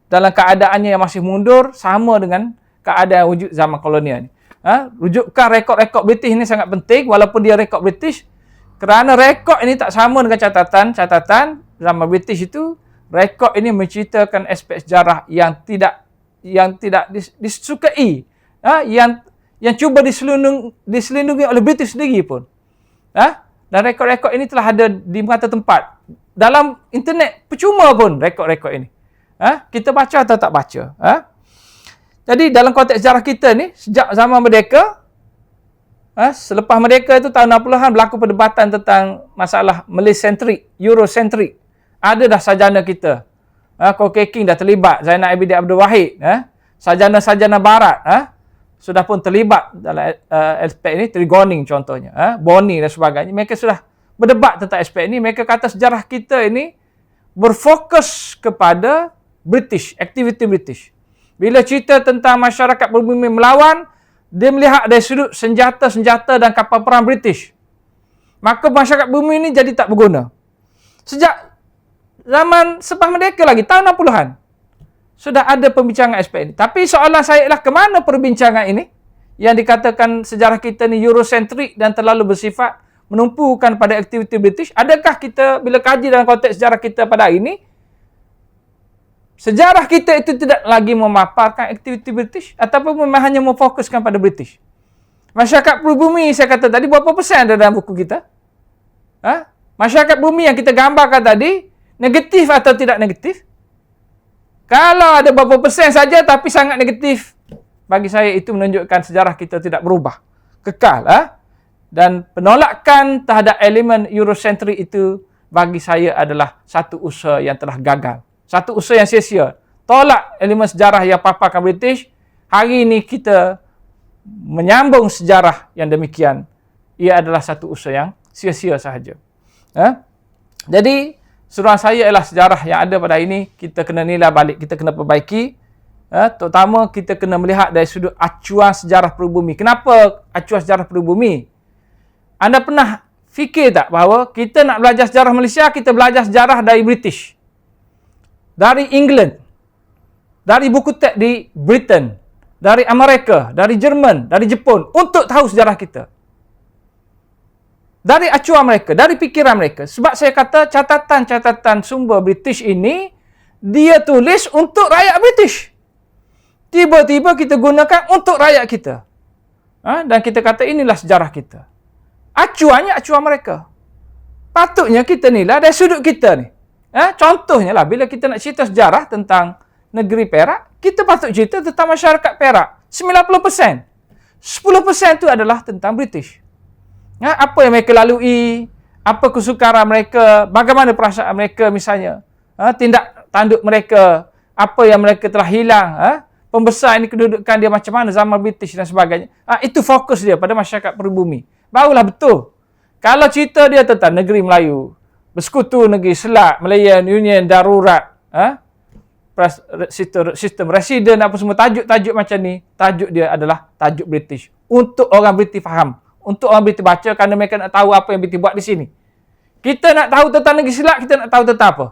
dalam keadaannya yang masih mundur sama dengan keadaan wujud zaman kolonial ni. Rujukan rekod-rekod British ini sangat penting walaupun dia rekod British, kerana rekod ini tak sama dengan catatan zaman British itu. Rekod ini menceritakan aspek sejarah yang tidak disukai, yang cuba diselindungi oleh British sendiri pun. Dan rekod-rekod ini telah ada di merata tempat. Dalam internet percuma pun rekod-rekod ini. Kita baca atau tak baca. Jadi dalam konteks sejarah kita ni, sejak zaman merdeka, selepas merdeka itu tahun 60-an berlaku perdebatan tentang masalah Malaysia-centric, Euro-centric. Ada dah sarjana kita. Koke King dah terlibat, Zainal Abidin Abdul Wahid. Sarjana-sarjana barat sudah pun terlibat dalam aspek ini, Trigoning contohnya, Boni dan sebagainya. Mereka sudah berdebat tentang aspek ini. Mereka kata sejarah kita ini berfokus kepada British, aktiviti British. Bila cerita tentang masyarakat berbumi melawan, dia melihat dari sudut senjata-senjata dan kapal perang British. Maka masyarakat bumi ini jadi tak berguna. Sejak zaman selepas merdeka lagi, tahun 60-an, sudah ada pembincangan aspek ini. Tapi soalan saya ialah, ke mana perbincangan ini yang dikatakan sejarah kita ni Eurocentric dan terlalu bersifat menumpukan pada aktiviti British? Adakah kita bila kaji dalam konteks sejarah kita pada hari ini, sejarah kita itu tidak lagi memaparkan aktiviti British ataupun memang hanya memfokuskan pada British? Masyarakat pribumi saya kata tadi, berapa persen ada dalam buku kita? Masyarakat bumi yang kita gambarkan tadi, negatif atau tidak negatif? Kalau ada beberapa persen saja tapi sangat negatif, bagi saya itu menunjukkan sejarah kita tidak berubah, kekal. Dan penolakan terhadap elemen Eurocentric itu bagi saya adalah satu usaha yang telah gagal. Satu usaha yang sia-sia. Tolak elemen sejarah yang paparkan British. Hari ini kita menyambung sejarah yang demikian. Ia adalah satu usaha yang sia-sia sahaja. Jadi seruan saya ialah sejarah yang ada pada hari ini kita kena nilai balik, kita kena perbaiki. Terutama kita kena melihat dari sudut acuan sejarah peribumi. Kenapa acuan sejarah peribumi? Anda pernah fikir tak bahawa kita nak belajar sejarah Malaysia, kita belajar sejarah dari British, dari England, dari buku teks di Britain, dari Amerika, dari Jerman, dari Jepun, untuk tahu sejarah kita. Dari acuan mereka, dari fikiran mereka. Sebab saya kata catatan-catatan sumber British ini, dia tulis untuk rakyat British. Tiba-tiba kita gunakan untuk rakyat kita. Dan kita kata inilah sejarah kita. Acuannya acuan mereka. Patutnya kita nilai dari sudut kita ni. Contohnya lah, bila kita nak cerita sejarah tentang negeri Perak, kita patut cerita tentang masyarakat Perak. 90%. 10% itu adalah tentang British. Apa yang mereka lalui, apa kesukaran mereka, bagaimana perasaan mereka misalnya, tindak tanduk mereka, apa yang mereka telah hilang, pembesar ini kedudukan dia macam mana zaman British dan sebagainya. Itu fokus dia pada masyarakat peribumi. Barulah betul. Kalau cerita dia tentang negeri Melayu, bersekutu negeri Selat, Malayan Union Darurat, sistem residen, apa semua tajuk-tajuk macam ni, tajuk dia adalah tajuk British. Untuk orang British faham. Untuk orang British baca, kerana mereka nak tahu apa yang British buat di sini. Kita nak tahu tentang negeri Selat, kita nak tahu tentang apa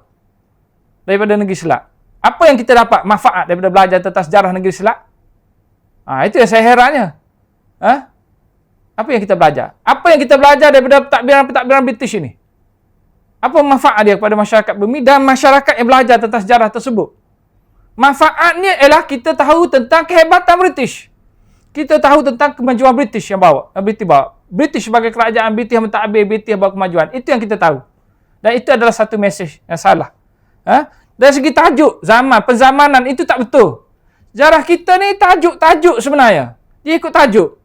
daripada negeri Selat? Apa yang kita dapat manfaat daripada belajar tentang sejarah negeri Selat? Itu yang saya herannya. Apa yang kita belajar? Apa yang kita belajar daripada pentadbiran British ini? Apa manfaat dia kepada masyarakat bumi dan masyarakat yang belajar tentang sejarah tersebut? Manfaatnya ialah kita tahu tentang kehebatan British. Kita tahu tentang kemajuan British yang British bawa. British sebagai kerajaan, British yang mentadbir, British yang bawa kemajuan. Itu yang kita tahu. Dan itu adalah satu mesej yang salah. Dari segi tajuk, penzamanan itu tak betul. Sejarah kita ni tajuk sebenarnya. Dia ikut tajuk.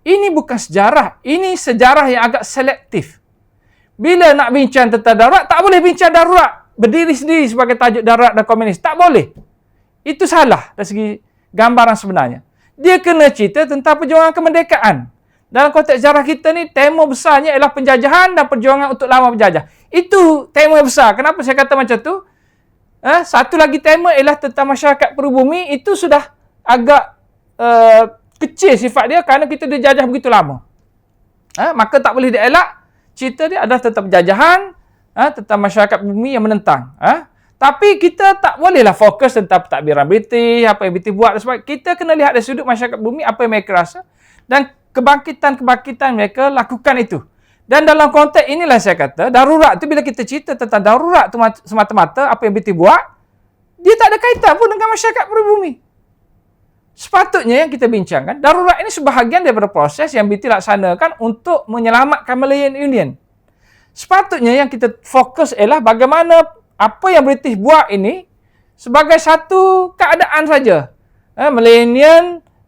Ini bukan sejarah. Ini sejarah yang agak selektif. Bila nak bincang tentang darurat, tak boleh bincang darurat berdiri sendiri sebagai tajuk darurat dan komunis. Tak boleh. Itu salah dari segi gambaran sebenarnya. Dia kena cerita tentang perjuangan kemerdekaan. Dalam konteks sejarah kita ni, tema besarnya ialah penjajahan dan perjuangan untuk lawan penjajah. Itu tema besar. Kenapa saya kata macam tu? Satu lagi tema ialah tentang masyarakat perubumi. Itu sudah agak kecil sifat dia kerana kita dijajah begitu lama. Maka tak boleh dielak. Cerita dia adalah tentang penjajahan, tentang masyarakat perubumi yang menentang. Tapi kita tak bolehlah fokus tentang pentadbiran British, apa yang British buat dan sebagainya. Kita kena lihat dari sudut masyarakat bumi, apa yang mereka rasa. Dan kebangkitan-kebangkitan mereka lakukan itu. Dan dalam konteks inilah saya kata, darurat tu bila kita cerita tentang darurat tu semata-mata apa yang British buat, dia tak ada kaitan pun dengan masyarakat peribumi. Sepatutnya yang kita bincangkan, darurat ini sebahagian daripada proses yang British laksanakan untuk menyelamatkan Malayan Union. Sepatutnya yang kita fokus ialah bagaimana apa yang British buat ini sebagai satu keadaan saja. Malayan Union,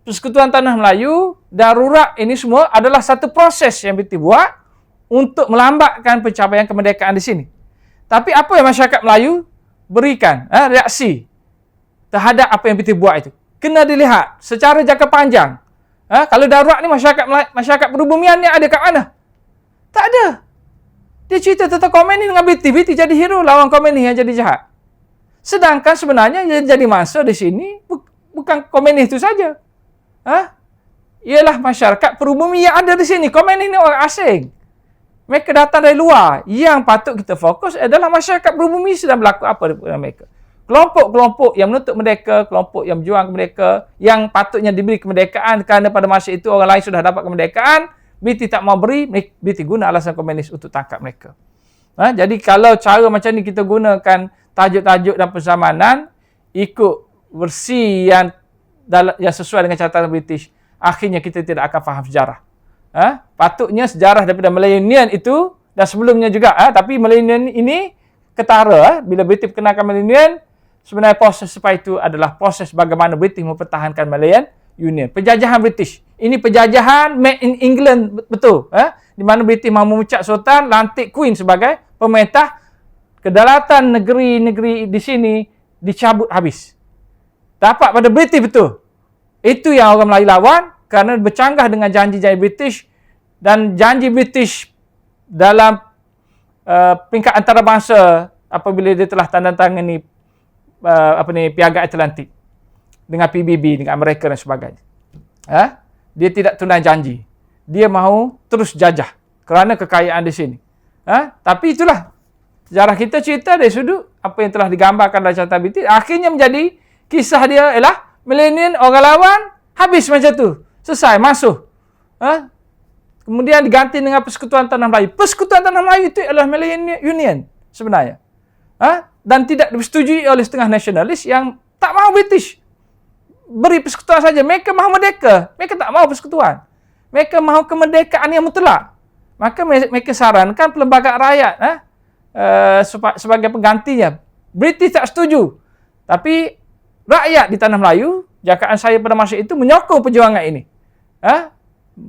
Persekutuan Tanah Melayu, darurat ini semua adalah satu proses yang British buat untuk melambatkan pencapaian kemerdekaan di sini. Tapi apa yang masyarakat Melayu berikan reaksi terhadap apa yang British buat itu? Kena dilihat secara jangka panjang. Kalau darurat ni masyarakat perubumian ni ada kat mana? Tak ada. Dia cerita tentang komunis dengan British jadi hero lawan komunis yang jadi jahat. Sedangkan sebenarnya yang jadi mangsa di sini bukan komunis itu saja. Ialah masyarakat perubumi yang ada di sini. Komunis ni orang asing. Mereka datang dari luar. Yang patut kita fokus adalah masyarakat perubumi sedang berlaku apa dengan mereka. Kelompok-kelompok yang menuntut merdeka, kelompok yang berjuang merdeka, yang patutnya diberi kemerdekaan kerana pada masa itu orang lain sudah dapat kemerdekaan, British tak mau beri, British guna alasan komunis untuk tangkap mereka. Jadi kalau cara macam ni kita gunakan tajuk-tajuk dan perzamanan, ikut versi yang sesuai dengan catatan British, akhirnya kita tidak akan faham sejarah. Patutnya sejarah daripada Malayan Union itu, dan sebelumnya juga, tapi Malayan Union ini ketara, bila British perkenalkan Malayan Union, sebenarnya proses supaya itu adalah proses bagaimana British mempertahankan Malayan Union. Penjajahan British. Ini penjajahan made in England, betul. Di mana British mahu memecat Sultan, lantik Queen sebagai pemerintah, kedaulatan negeri-negeri di sini dicabut habis. Dapat pada British betul. Itu yang orang Melayu lawan kerana bercanggah dengan janji-janji British dan janji British dalam peringkat antarabangsa apabila dia telah tandatangani Piagam Atlantik dengan PBB, dengan Amerika dan sebagainya. Dia tidak tunai janji. Dia mahu terus jajah kerana kekayaan di sini. Tapi itulah sejarah kita cerita dari sudut apa yang telah digambarkan dalam catatan British. Akhirnya menjadi kisah dia ialah Millennium orang lawan habis macam tu. Selesai, masuk. Kemudian diganti dengan Persekutuan Tanah Melayu. Persekutuan Tanah Melayu itu adalah Malayan Union sebenarnya. Dan tidak disetujui oleh setengah nasionalis yang tak mahu British beri persekutuan saja. Mereka mahu merdeka. Mereka tak mahu persekutuan. Mereka mahu kemerdekaan yang mutlak. Maka mereka sarankan Perlembagaan Rakyat sebagai penggantinya. British tak setuju. Tapi rakyat di Tanah Melayu, jangkaan saya pada masa itu menyokong perjuangan ini.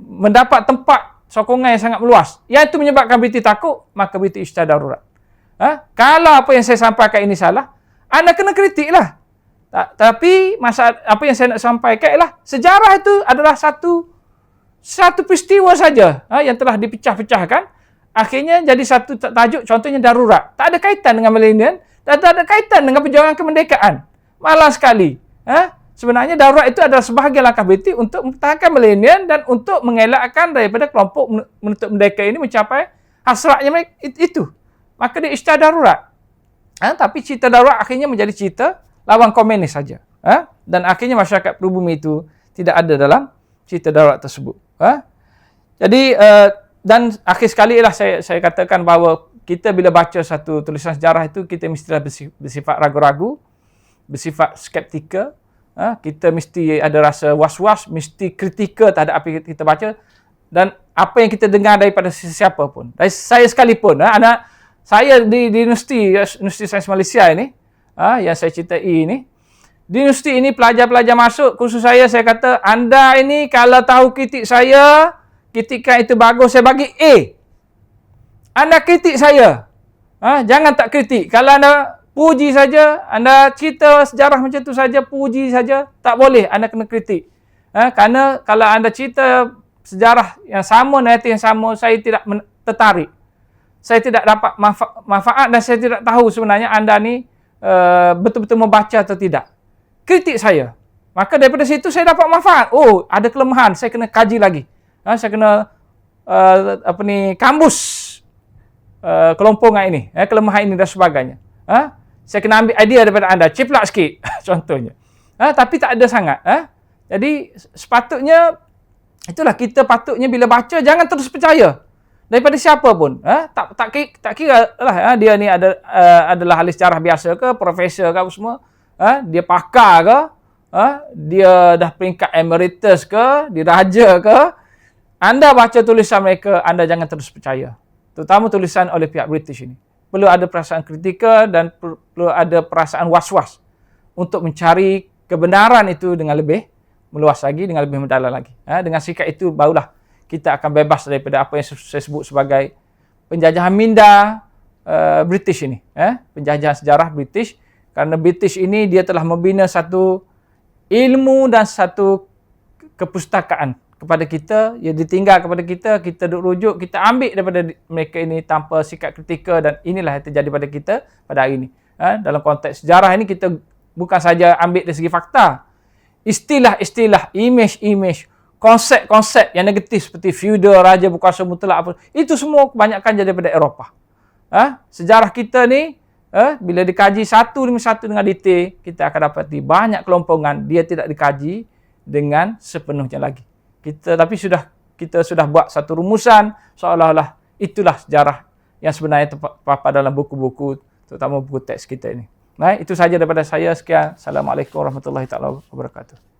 Mendapat tempat sokongan yang sangat meluas. Yang itu menyebabkan British takut, maka British isytihar darurat. Kalau apa yang saya sampaikan ini salah, anda kena kritiklah. Tapi apa yang saya nak sampaikan ialah sejarah itu adalah satu peristiwa saja yang telah dipecah-pecahkan. Akhirnya jadi satu tajuk, contohnya darurat. Tak ada kaitan dengan milenium dan tak ada kaitan dengan perjuangan kemerdekaan. Malah sekali. Sebenarnya darurat itu adalah sebahagian langkah British untuk mempertahankan milenium dan untuk mengelakkan daripada kelompok menuntut merdeka ini mencapai hasratnya itu. Maka dia isytihar darurat. Tapi cerita darurat akhirnya menjadi cerita lawan komunis saja. Dan akhirnya masyarakat perubumi itu tidak ada dalam cerita darurat tersebut. Jadi, dan akhir sekali lah saya katakan bahawa kita bila baca satu tulisan sejarah itu, kita mestilah bersifat ragu-ragu. bersifat skeptikal. Kita mesti ada rasa was-was, mesti kritikal terhadap apa yang kita baca dan apa yang kita dengar daripada sesiapa pun. Dari saya sekalipun, anak saya di Universiti Sains Malaysia ini, yang saya certai ini, di universiti ini pelajar-pelajar masuk, khusus saya kata, anda ini kalau tahu kritik saya, kritikan itu bagus, saya bagi A. Anda kritik saya. Jangan tak kritik. Kalau anda puji saja, anda cerita sejarah macam tu saja, puji saja, tak boleh. Anda kena kritik. Kerana kalau anda cerita sejarah yang sama, narratif yang sama, saya tidak tertarik. Saya tidak dapat manfaat dan saya tidak tahu sebenarnya anda ni betul-betul membaca atau tidak. Kritik saya. Maka daripada situ saya dapat manfaat. Oh, ada kelemahan, saya kena kaji lagi. Saya kena kambus kelompongan ini, kelemahan ini dan sebagainya. Saya kena ambil idea daripada anda, ciplak sikit contohnya. Tapi tak ada sangat. Jadi sepatutnya itulah, kita patutnya bila baca jangan terus percaya daripada siapa pun. Tak kira lah dia ni adalah ahli sejarah biasa ke, profesor ke apa semua. Dia pakar ke, dia dah peringkat emeritus ke, dia raja ke. Anda baca tulisan mereka, anda jangan terus percaya. Terutama tulisan oleh pihak British ini. Perlu ada perasaan kritikal dan perlu ada perasaan was-was untuk mencari kebenaran itu dengan lebih meluas lagi, dengan lebih mendalam lagi. Dengan sikap itu barulah kita akan bebas daripada apa yang saya sebut sebagai penjajahan minda British ini. Penjajahan sejarah British. Kerana British ini dia telah membina satu ilmu dan satu kepustakaan kepada kita, ia ditinggal kepada kita, kita duk rujuk, kita ambil daripada mereka ini tanpa sikap kritikal dan inilah yang terjadi pada kita pada hari ini. Dalam konteks sejarah ini kita bukan saja ambil dari segi fakta, istilah-istilah, imej-imej, konsep-konsep yang negatif seperti feudal, raja berkuasa mutlak apa, itu semua kebanyakan jadi daripada Eropah. Sejarah kita ni bila dikaji satu demi satu dengan detail, kita akan dapati banyak kelompongan dia tidak dikaji dengan sepenuhnya lagi. Tapi kita sudah buat satu rumusan seolah-olah itulah sejarah yang sebenarnya terpampang dalam buku-buku, terutama buku teks kita ini. Itu sahaja daripada saya. Sekian. Assalamualaikum warahmatullahi wabarakatuh.